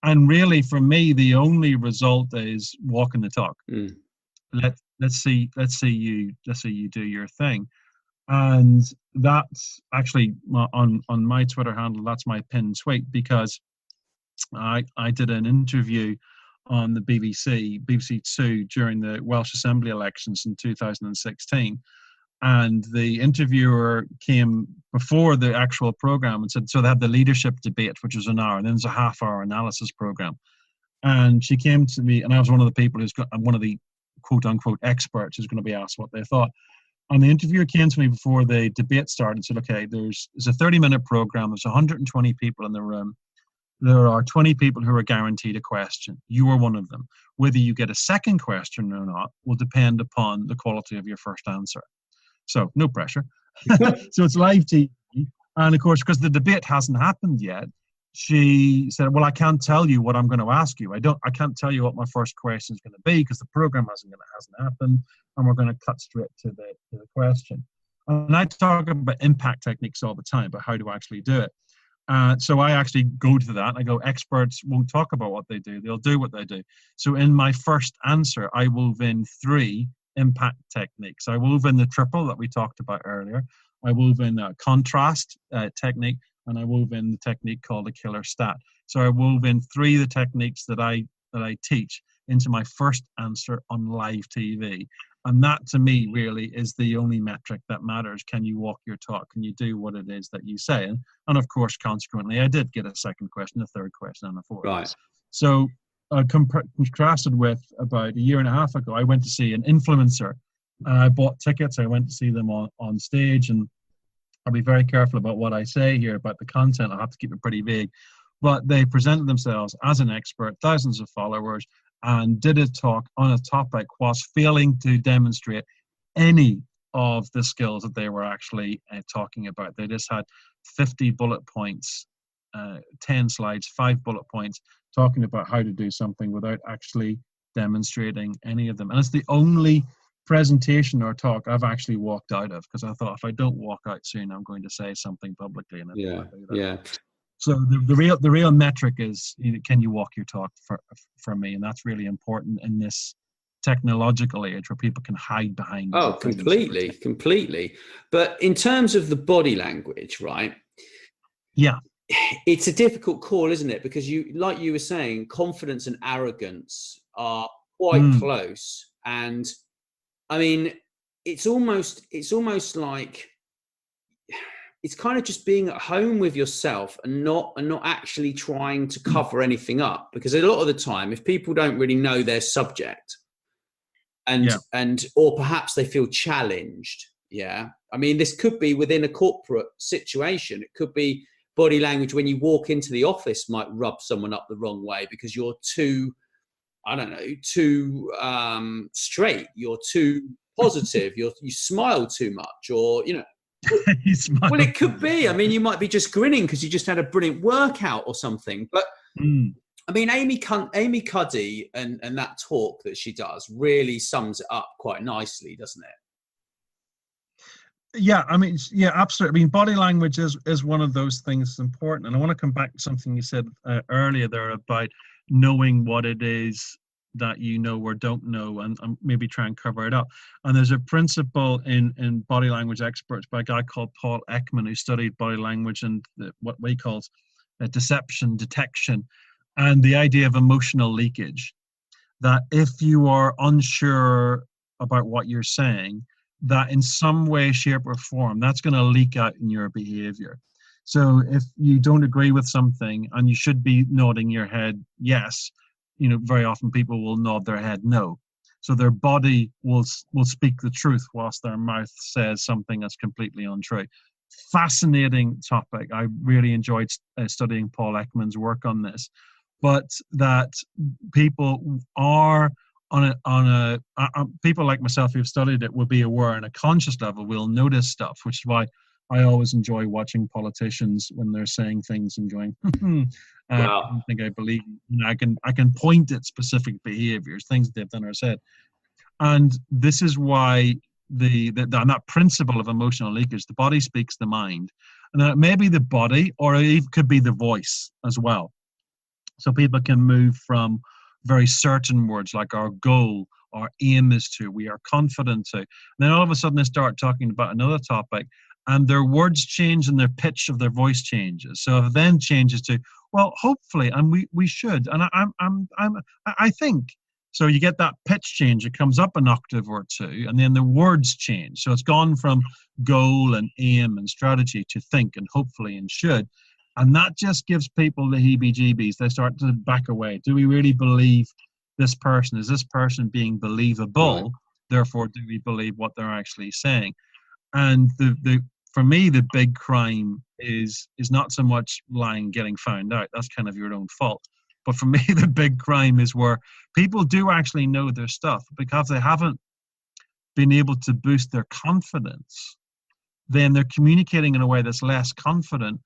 And really, for me, the only result is walking the talk. Let's see you do your thing. And that's actually on my Twitter handle, that's my pinned tweet, because I did an interview on the BBC Two during the Welsh Assembly elections in 2016. And the interviewer came before the actual program and said, so they had the leadership debate, which was an hour, and then there's a half-hour analysis program. And she came to me, and I was one of the people one of the quote-unquote experts who's going to be asked what they thought. And the interviewer came to me before the debate started and said, okay, there's a 30-minute program. There's 120 people in the room. There are 20 people who are guaranteed a question. You are one of them. Whether you get a second question or not will depend upon the quality of your first answer. So no pressure. So it's live TV. And of course, because the debate hasn't happened yet, she said, well, I can't tell you what I'm going to ask you. I can't tell you what my first question is going to be because the program hasn't happened, and we're going to cut straight to the question. And I talk about impact techniques all the time, about how to actually do it. So I actually go to that. I go, experts won't talk about what they do. They'll do what they do. So in my first answer, I wove in 3 impact techniques. I wove in the triple that we talked about earlier. I wove in a contrast technique, and I wove in the technique called a killer stat. So I wove in 3 of the techniques that I teach into my first answer on live TV. And that, to me, really is the only metric that matters. Can you walk your talk? Can you do what it is that you say? And of course, consequently, I did get a second question, a third question, and a fourth. Right. So contrasted with about a year and a half ago, I went to see an influencer. I bought tickets. I went to see them on stage, and I'll be very careful about what I say here about the content. I'll have to keep it pretty vague. But they presented themselves as an expert, thousands of followers, and did a talk on a topic whilst failing to demonstrate any of the skills that they were actually talking about. They just had 50 bullet points, 10 slides, 5 bullet points, talking about how to do something without actually demonstrating any of them. And it's the only presentation or talk I've actually walked out of, because I thought, if I don't walk out soon, I'm going to say something publicly. And yeah. So the real metric is, can you walk your talk for me? And that's really important in this technological age where people can hide behind. Oh, completely. But in terms of the body language, right? Yeah. It's a difficult call, isn't it? Because like you were saying, confidence and arrogance are quite close. And I mean, it's almost like, it's kind of just being at home with yourself and not actually trying to cover anything up. Because a lot of the time, if people don't really know their subject and or perhaps they feel challenged. Yeah. I mean, this could be within a corporate situation. It could be body language when you walk into the office might rub someone up the wrong way because you're too, I don't know, too straight. You're too positive. You smile too much, or, you know. Well, it could be. I mean, you might be just grinning because you just had a brilliant workout or something. But I mean, Amy Cuddy and that talk that she does really sums it up quite nicely, doesn't it? Yeah, I mean, yeah, absolutely. I mean, body language is one of those things that's important. And I want to come back to something you said earlier there about knowing what it is that you know or don't know, and maybe try and cover it up. And there's a principle in body language experts by a guy called Paul Ekman, who studied body language and what he calls deception detection, and the idea of emotional leakage, that if you are unsure about what you're saying, that in some way, shape or form, that's going to leak out in your behavior. So if you don't agree with something and you should be nodding your head yes, very often people will nod their head no. So their body will speak the truth whilst their mouth says something that's completely untrue. Fascinating topic. I really enjoyed studying Paul Ekman's work on this, but that people are people like myself who've studied it will be aware on a conscious level. We'll notice stuff, which is why I always enjoy watching politicians when they're saying things and going, I don't think I believe. I can point at specific behaviors, things they've done or said, and this is why that principle of emotional leakage, the body speaks the mind, and it may be the body, or it could be the voice as well. So people can move from very certain words like our goal, our aim is to, we are confident to. And then all of a sudden they start talking about another topic and their words change and their pitch of their voice changes. So if it then changes to, well, hopefully, and we should, and I think. So you get that pitch change, it comes up an octave or two, and then the words change. So it's gone from goal and aim and strategy to think and hopefully and should. And that just gives people the heebie-jeebies. They start to back away. Do we really believe this person? Is this person being believable? Right. Therefore, do we believe what they're actually saying? And for me, the big crime is not so much lying, getting found out. That's kind of your own fault. But for me, the big crime is where people do actually know their stuff because they haven't been able to boost their confidence. Then they're communicating in a way that's less confident,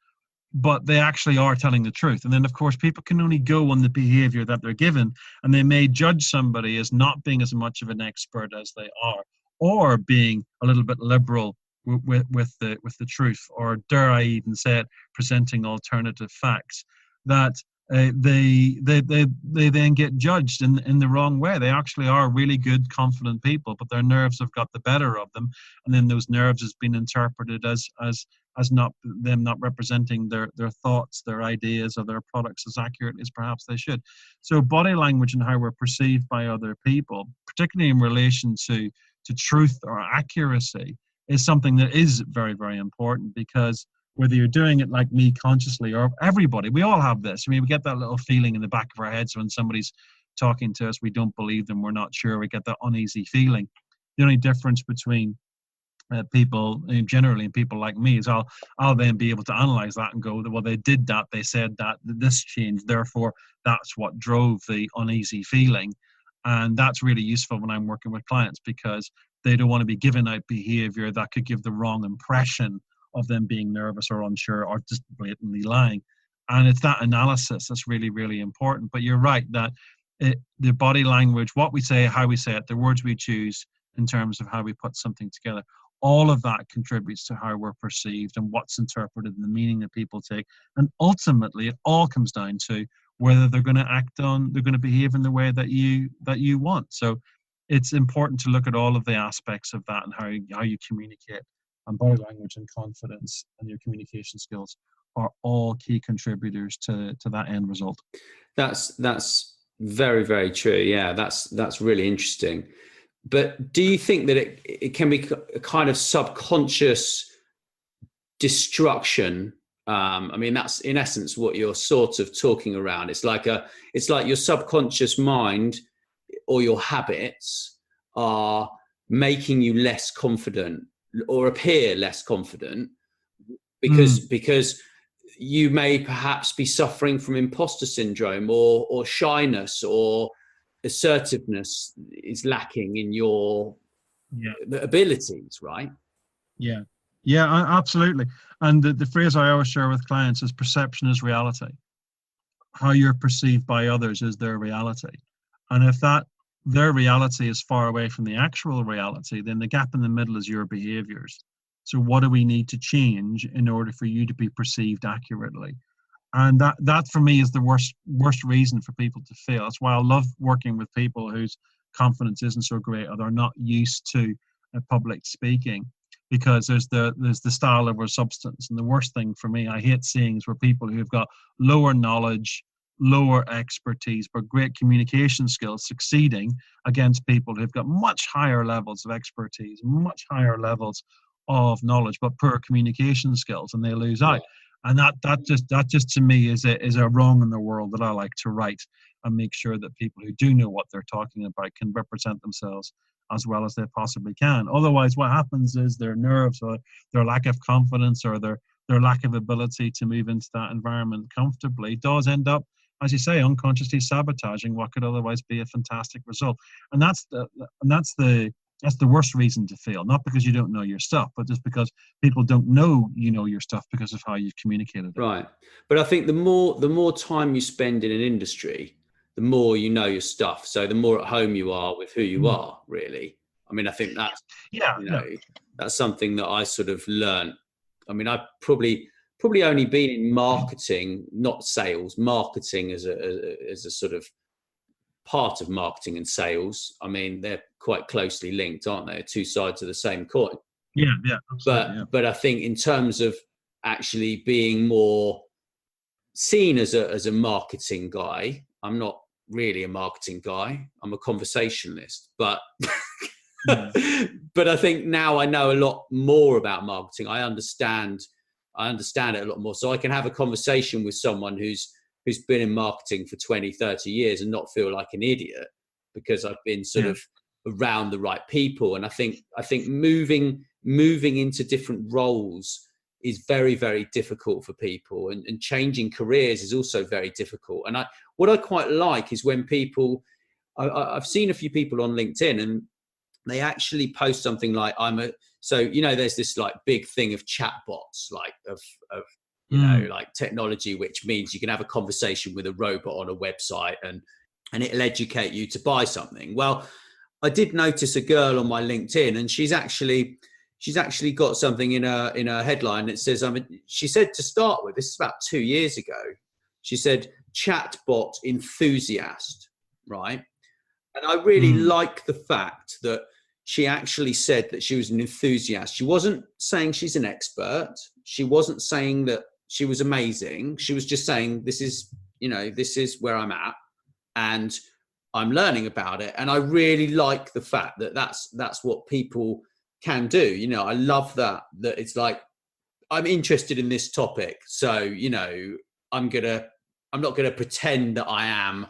but they actually are telling the truth. And then, of course, people can only go on the behavior that they're given, and they may judge somebody as not being as much of an expert as they are, or being a little bit liberal with the truth, or dare I even say it, presenting alternative facts, that they then get judged in the wrong way. They actually are really good, confident people, but their nerves have got the better of them, and then those nerves has been interpreted as not representing their thoughts, their ideas, or their products as accurately as perhaps they should. So body language and how we're perceived by other people, particularly in relation to truth or accuracy, is something that is very, very important, because whether you're doing it like me consciously or everybody, we all have this. I mean, we get that little feeling in the back of our heads when somebody's talking to us, we don't believe them, we're not sure, we get that uneasy feeling. The only difference between people generally and people like me is I'll then be able to analyze that and go, well, they did that, they said that, this changed, therefore that's what drove the uneasy feeling. And that's really useful when I'm working with clients, because they don't want to be giving out behavior that could give the wrong impression of them being nervous or unsure or just blatantly lying. And it's that analysis that's really, really important. But you're right that the body language, what we say, how we say it, the words we choose in terms of how we put something together, all of that contributes to how we're perceived and what's interpreted and the meaning that people take. And ultimately, it all comes down to whether they're going to behave in the way that you want. So it's important to look at all of the aspects of that and how you communicate. And body language and confidence and your communication skills are all key contributors to that end result. That's very, very true. Yeah, that's really interesting. But do you think that it can be a kind of subconscious destruction? I mean, that's in essence what you're sort of talking around. It's like your subconscious mind or your habits are making you less confident or appear less confident because you may perhaps be suffering from imposter syndrome or shyness, or assertiveness is lacking in your abilities, right? Yeah, absolutely. And the phrase I always share with clients is perception is reality. How you're perceived by others is their reality. And if their reality is far away from the actual reality, then the gap in the middle is your behaviors. So what do we need to change in order for you to be perceived accurately? And that for me is the worst reason for people to fail. That's why I love working with people whose confidence isn't so great, or they're not used to public speaking, because there's the style over substance. And the worst thing for me, I hate seeing, is where people who've got lower knowledge, lower expertise, but great communication skills succeeding against people who've got much higher levels of expertise, much higher levels of knowledge, but poor communication skills, and they lose out. And that just to me is a wrong in the world that I like to right and make sure that people who do know what they're talking about can represent themselves as well as they possibly can. Otherwise, what happens is their nerves or their lack of confidence or their lack of ability to move into that environment comfortably does end up, as you say, unconsciously sabotaging what could otherwise be a fantastic result. And that's the worst reason to fail, not because you don't know your stuff, but just because people don't know you know your stuff because of how you've communicated it. Right. But I think the more time you spend in an industry, the more you know your stuff. So the more at home you are with who you are, really. I mean, I think that's, that's something that I sort of learned. I mean, I've probably only been in marketing, not sales, marketing as a sort of part of marketing and sales. I mean, they're quite closely linked, aren't they? Two sides of the same coin. Yeah. Absolutely, but I think in terms of actually being more seen as a marketing guy, I'm not really a marketing guy. I'm a conversationalist, but but I think now I know a lot more about marketing. I understand it a lot more, so I can have a conversation with someone who's been in marketing for 20, 30 years and not feel like an idiot because I've been sort of around the right people. And I think moving into different roles is very, very difficult for people, and changing careers is also very difficult. And what I quite like is when people, I've seen a few people on LinkedIn and they actually post something like, there's this like big thing of chatbots, like of like technology, which means you can have a conversation with a robot on a website and it'll educate you to buy something. Well, I did notice a girl on my LinkedIn, and she's actually got something in her headline that says, she said to start with, this is about 2 years ago, she said, chatbot enthusiast, right? And I really like the fact that she actually said that she was an enthusiast. She wasn't saying she's an expert. She wasn't saying that she was amazing. She was just saying, this is where I'm at and I'm learning about it. And I really like the fact that that's what people can do. I love that it's like, I'm interested in this topic. So, I'm not going to pretend that I am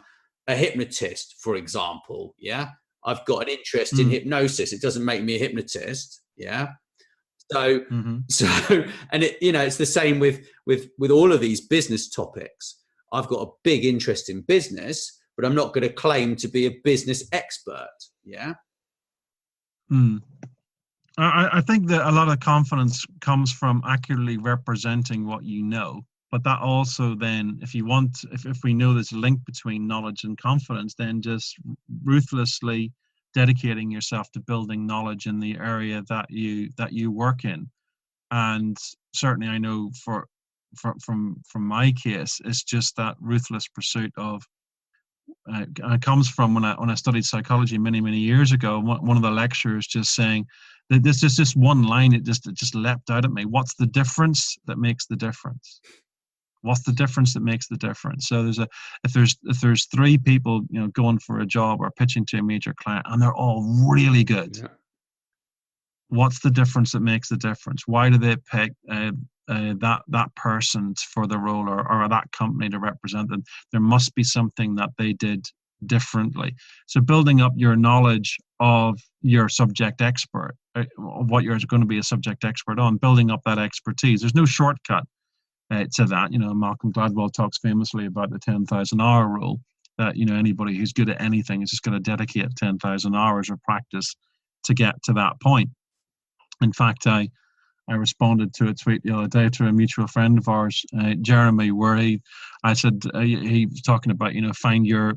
a hypnotist, for example. Yeah. I've got an interest in hypnosis. It doesn't make me a hypnotist. Yeah. So, and it's the same with all of these business topics. I've got a big interest in business, but I'm not going to claim to be a business expert. Yeah. I think that a lot of confidence comes from accurately representing what you know. But that also then, if we know there's a link between knowledge and confidence, then just ruthlessly dedicating yourself to building knowledge in the area that you work in. And certainly I know from my case, it's just that ruthless pursuit of, it comes from when I studied psychology many, many years ago. One of the lecturers just saying that this is just one line, it just leapt out at me. What's the difference that makes the difference? What's the difference that makes the difference? So if there's three people going for a job or pitching to a major client and they're all really good, what's the difference that makes the difference? Why do they pick that person for the role or that company to represent them? There must be something that they did differently. So building up your knowledge of your subject expert, what you're going to be a subject expert on, building up that expertise. There's no shortcut to that. Malcolm Gladwell talks famously about the 10,000 hour rule, that anybody who's good at anything is just going to dedicate 10,000 hours of practice to get to that point. In fact, I responded to a tweet the other day to a mutual friend of ours, Jeremy, where he was talking about, find your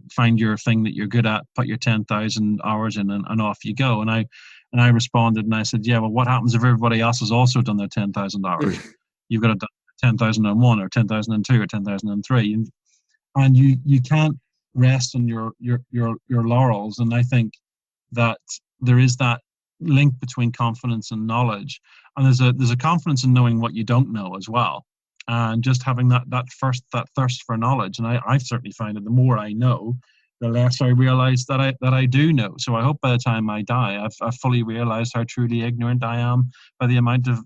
thing that you're good at, put your 10,000 hours in, and off you go. And I responded and I said, yeah, well, what happens if everybody else has also done their 10,000 hours? You've got to do 10,001 or 10,002 or 10,003, and you can't rest on your laurels. And I think that there is that link between confidence and knowledge, and there's a confidence in knowing what you don't know as well, and just having that thirst for knowledge. And I certainly find that the more I know, the less I realize that I do know. So I hope by the time I die, I've fully realized how truly ignorant I am by the amount of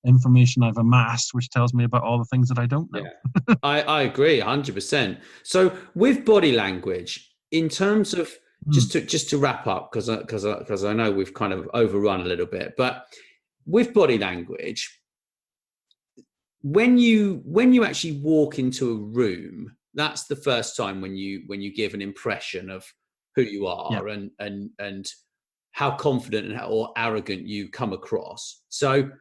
information I've amassed, which tells me about all the things that I don't know. Yeah. I agree 100%. So with body language, in terms of just to wrap up, because I know we've kind of overrun a little bit, but with body language, when you actually walk into a room, that's the first time when you give an impression of who you are, and how confident or arrogant you come across. So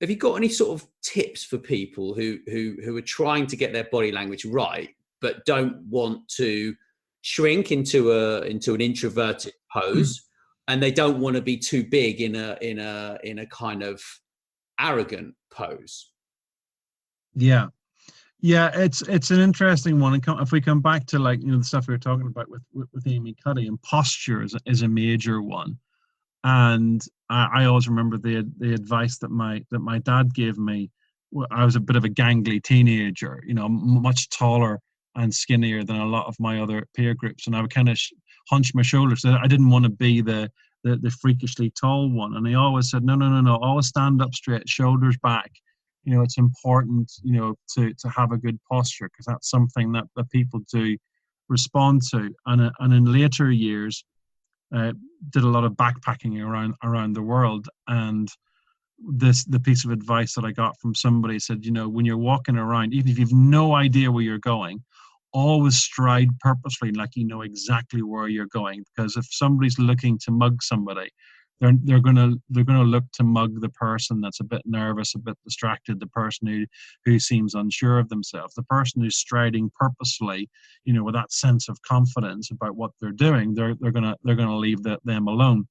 have you got any sort of tips for people who are trying to get their body language right, but don't want to shrink into an introverted pose, and they don't want to be too big in a kind of arrogant pose? Yeah, it's an interesting one. And if we come back to, like, the stuff we were talking about with Amy Cuddy, and posture is a major one. And I always remember the advice that my dad gave me. I was a bit of a gangly teenager, much taller and skinnier than a lot of my other peer groups, and I would kind of hunch my shoulders. So I didn't want to be the freakishly tall one. And he always said, no, always stand up straight, shoulders back. It's important, to have a good posture, because that's something that people do respond to. And in later years, did a lot of backpacking around the world. And the piece of advice that I got from somebody said, when you're walking around, even if you've no idea where you're going, always stride purposely, like you know exactly where you're going. Because if somebody's looking to mug somebody, they're gonna look to mug the person that's a bit nervous, a bit distracted, the person who seems unsure of themselves. The person who's striding purposely, with that sense of confidence about what they're doing, they're gonna leave them alone.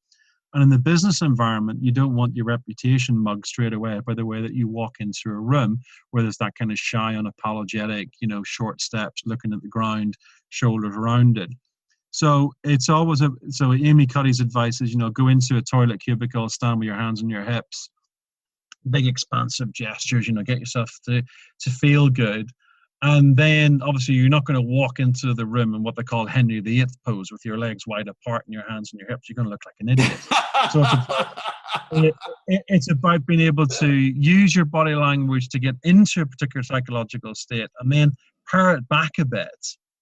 And in the business environment, you don't want your reputation mugged straight away by the way that you walk into a room where there's that kind of shy, unapologetic, short steps, looking at the ground, shoulders rounded. So it's always so Amy Cuddy's advice is, go into a toilet cubicle, stand with your hands on your hips, big expansive gestures, get yourself to feel good. And then obviously you're not going to walk into the room in what they call Henry VIII pose with your legs wide apart and your hands on your hips. You're going to look like an idiot. So it's about being able to use your body language to get into a particular psychological state, and then pare it back a bit,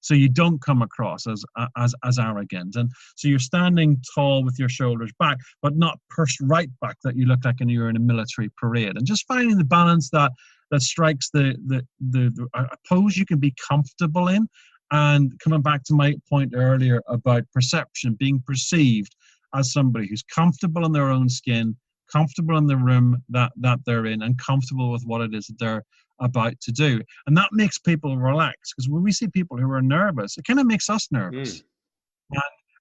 so you don't come across as arrogant. And so you're standing tall with your shoulders back, but not pursed right back, that you look like you're in a military parade. And just finding the balance that strikes the pose you can be comfortable in. And coming back to my point earlier about perception, being perceived as somebody who's comfortable in their own skin, comfortable in the room that they're in, and comfortable with what it is that they're about to do. And that makes people relax, because when we see people who are nervous, it kind of makes us nervous.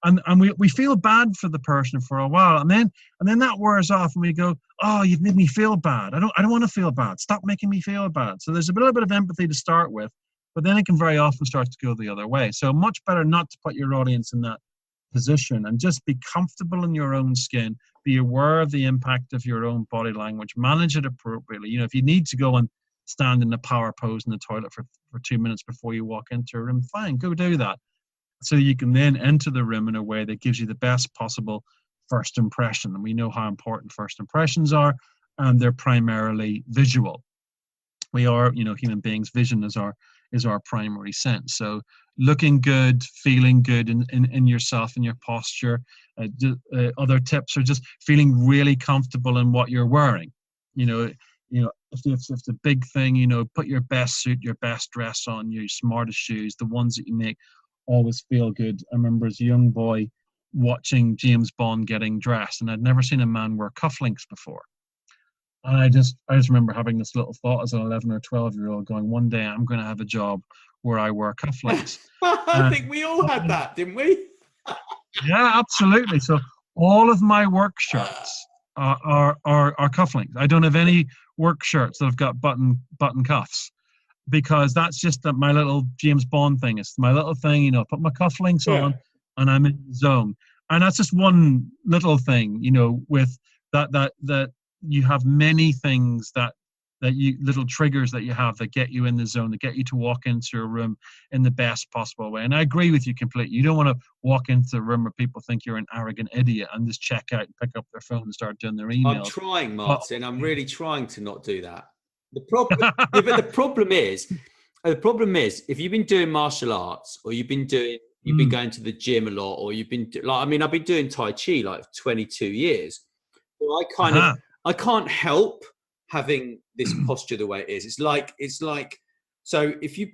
And we feel bad for the person for a while, and then that wears off, and we go, oh, you've made me feel bad. I don't want to feel bad. Stop making me feel bad. So there's a little bit of empathy to start with, but then it can very often start to go the other way. So much better not to put your audience in that position, and just be comfortable in your own skin, be aware of the impact of your own body language, manage it appropriately. If you need to go and stand in a power pose in the toilet for 2 minutes before you walk into a room, fine, go do that. So you can then enter the room in a way that gives you the best possible first impression. And we know how important first impressions are, and they're primarily visual. We are, human beings, vision is our primary sense. So looking good, feeling good in yourself and your posture. Other tips are just feeling really comfortable in what you're wearing. If it's a big thing, put your best suit, your best dress on, your smartest shoes, the ones that you make always feel good. I remember as a young boy watching James Bond getting dressed, and I'd never seen a man wear cufflinks before. And I just remember having this little thought as an 11 or 12-year-old, going, one day I'm going to have a job where I wear cufflinks. I think we all had that, didn't we? Yeah, absolutely. So all of my work shirts are cufflinks. I don't have any work shirts that have got button cuffs, because that's just my little James Bond thing. It's my little thing, put my cufflinks on and I'm in the zone. And that's just one little thing, with that you have many things that little triggers that you have that get you in the zone, that get you to walk into a room in the best possible way. And I agree with you completely. You don't want to walk into a room where people think you're an arrogant idiot and just check out and pick up their phone and start doing their emails. I'm trying, Martin. I'm really trying to not do that. The problem, yeah, but the problem is, if you've been doing martial arts, or you've been going to the gym a lot, or you've been I've been doing Tai Chi like 22 years. So I can't help having this posture the way it is. It's like, so if you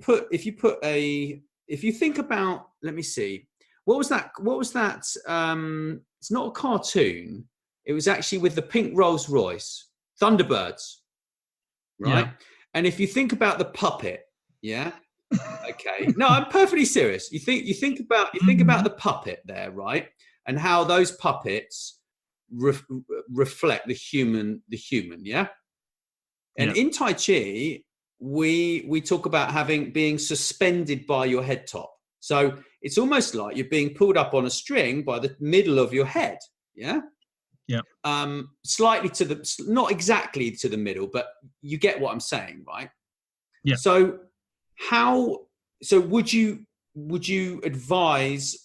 think about, let me see, what was that? It's not a cartoon. It was actually with the pink Rolls Royce, Thunderbirds. Right. Yeah. And if you think about the puppet, yeah. Okay. No, I'm perfectly serious. You think about the puppet there, right? And how those puppets reflect the human, yeah. And in Tai Chi, we talk about being suspended by your head top. So it's almost like you're being pulled up on a string by the middle of your head, yeah. Yeah. Slightly not exactly to the middle, but you get what I'm saying, right? Yeah. So would you advise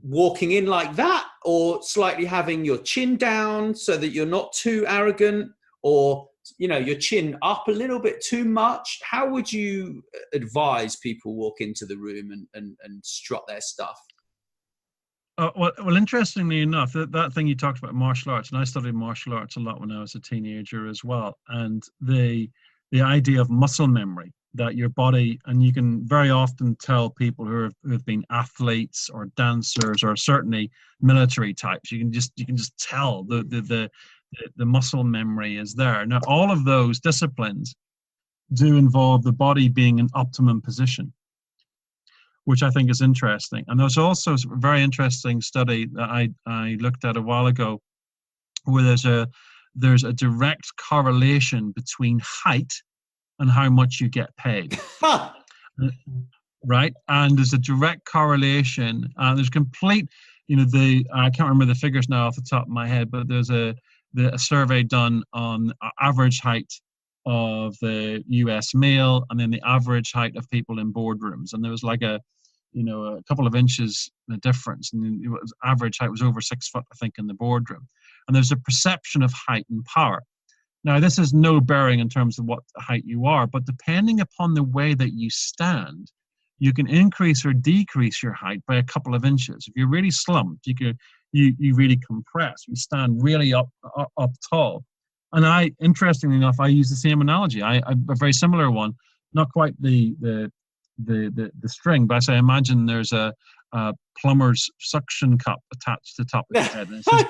walking in like that, or slightly having your chin down so that you're not too arrogant, or your chin up a little bit too much? How would you advise people walk into the room and strut their stuff? Well, interestingly enough, that thing you talked about, martial arts, and I studied martial arts a lot when I was a teenager as well. And the idea of muscle memory, that your body, and you can very often tell people who have been athletes or dancers or certainly military types, you can just tell the muscle memory is there. Now, all of those disciplines do involve the body being in optimum position, which I think is interesting. And there's also a very interesting study that I looked at a while ago, where there's a direct correlation between height and how much you get paid. Right? And there's a direct correlation. There's complete, I can't remember the figures now off the top of my head, but there's a survey done on average height of the US male, and then the average height of people in boardrooms. And there was like a couple of inches the difference, and average height was over 6 foot, I think, in the boardroom. And there's a perception of height and power. Now, this has no bearing in terms of what height you are, but depending upon the way that you stand, you can increase or decrease your height by a couple of inches. If you're really slumped, you really compress. You stand really up tall. And interestingly enough, I use the same analogy. I a very similar one, not quite the string, but I say, imagine there's a plumber's suction cup attached to the top of the head, and it's just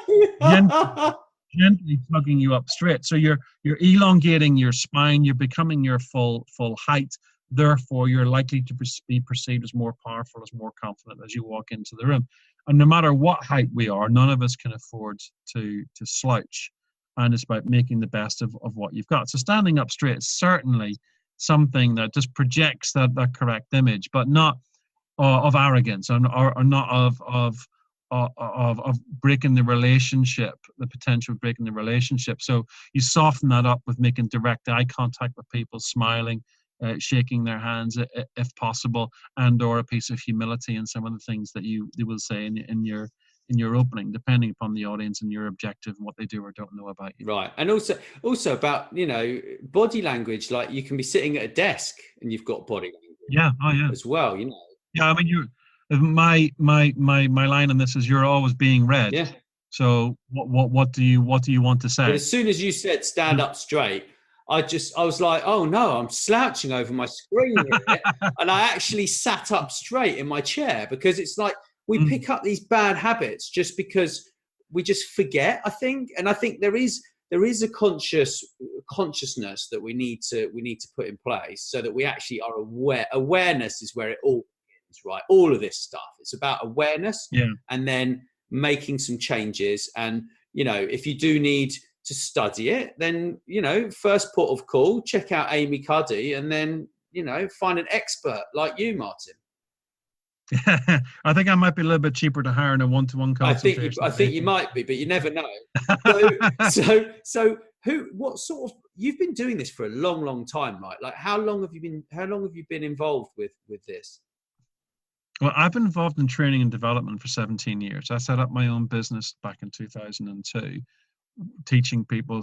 gently tugging you up straight. So you're elongating your spine. You're becoming your full height. Therefore, you're likely to be perceived as more powerful, as more confident as you walk into the room. And no matter what height we are, none of us can afford to slouch. And it's about making the best of what you've got. So standing up straight is certainly something that just projects that correct image, but not of arrogance, or not of breaking the relationship, the potential of breaking the relationship. So you soften that up with making direct eye contact with people, smiling, shaking their hands if possible, and or a piece of humility in some of the things that you will say in your opening, depending upon the audience and your objective and what they do or don't know about you. Right. And also about, body language, like you can be sitting at a desk and you've got body language. Yeah. Oh yeah. As well, Yeah, I mean, my line on this is, you're always being read. Yeah. So what do you want to say? But as soon as you said stand up straight, I was like, oh no, I'm slouching over my screen here. And I actually sat up straight in my chair, because it's like we pick up these bad habits just because we just forget, I think. And I think there is a consciousness that we need to put in place, so that we actually are aware. Awareness is where it all begins, right? All of this stuff. It's about awareness, and then making some changes. And, if you do need to study it, then, first port of call, check out Amy Cuddy, and then, find an expert like you, Martin. I think I might be a little bit cheaper to hire in a one-to-one consultation. I think you might be, but you never know. So what sort of, you've been doing this for a long, long time, right? Like how long have you been involved with this? Well, I've been involved in training and development for 17 years. I set up my own business back in 2002, teaching people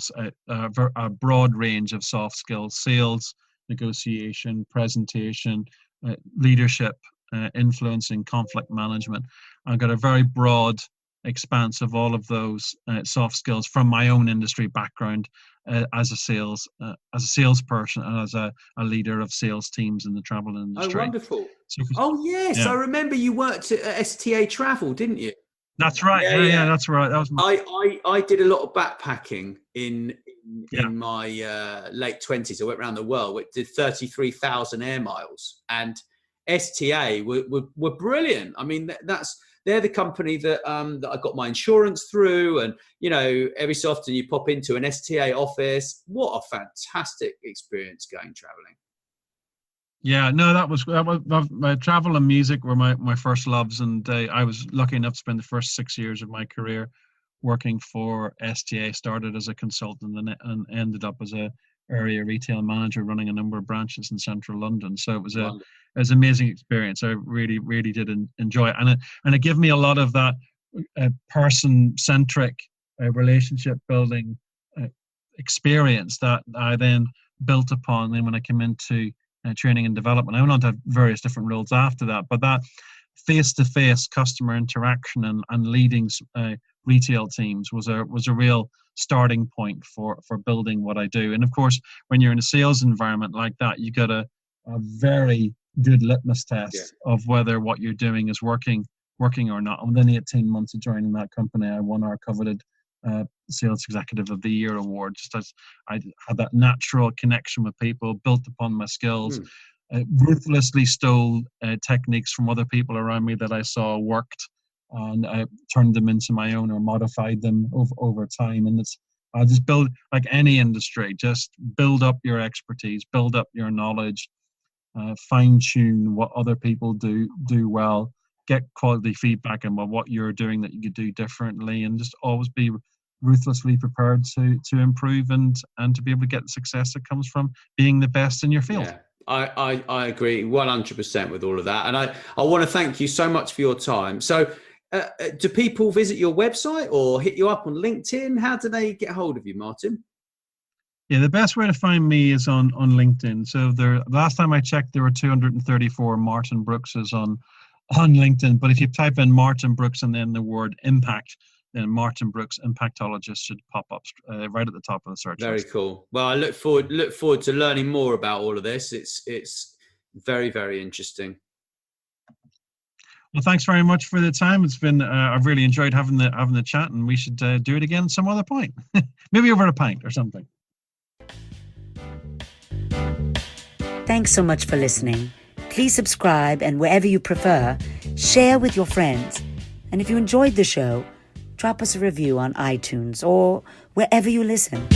a broad range of soft skills: sales, negotiation, presentation, leadership, influencing, conflict management. I've got a very broad expanse of all of those soft skills from my own industry background as a salesperson and as a leader of sales teams in the travel industry. Oh, wonderful. So, oh, yes. Yeah. I remember you worked at STA Travel, didn't you? That's right. Yeah, that's right. That was I did a lot of backpacking in my late 20s. I went around the world. We did 33,000 air miles, and STA were brilliant. I mean, they're the company that I got my insurance through, and every so often you pop into an STA office. What a fantastic experience going traveling. Yeah, no, that was my travel and music were my first loves, and I was lucky enough to spend the first 6 years of my career working for STA. Started as a consultant and ended up as a area retail manager running a number of branches in central London. So it was an amazing experience. I really, really did enjoy it, and it gave me a lot of that person-centric relationship building experience that I then built upon. Then when I came into training and development, I went on to various different roles after that, but that face-to-face customer interaction and leading retail teams was a real starting point for building what I do. And of course, when you're in a sales environment like that, you got a very good litmus test of whether what you're doing is working or not. And within 18 months of joining that company, I won our coveted Sales Executive of the Year award, just as I had that natural connection with people, built upon my skills, ruthlessly stole techniques from other people around me that I saw worked, and I turned them into my own or modified them over time. And I just build, like any industry, just build up your expertise, build up your knowledge, fine tune what other people do well, get quality feedback on what you're doing that you could do differently, and just always be ruthlessly prepared to improve and to be able to get the success that comes from being the best in your field. Yeah. I agree 100% with all of that. And I want to thank you so much for your time. So do people visit your website or hit you up on LinkedIn? How do they get hold of you, Martin? Yeah, the best way to find me is on LinkedIn. So last time I checked, there were 234 Martin Brookses on LinkedIn. But if you type in Martin Brooks and then the word impact, then Martin Brooks Impactologist should pop up right at the top of the search list. Very cool. Well, I look forward to learning more about all of this. It's very, very interesting. Well, thanks very much for the time. It's been I've really enjoyed having the chat, and we should do it again some other point, maybe over a pint or something. Thanks so much for listening. Please subscribe, and wherever you prefer, share with your friends. And if you enjoyed the show, drop us a review on iTunes or wherever you listen.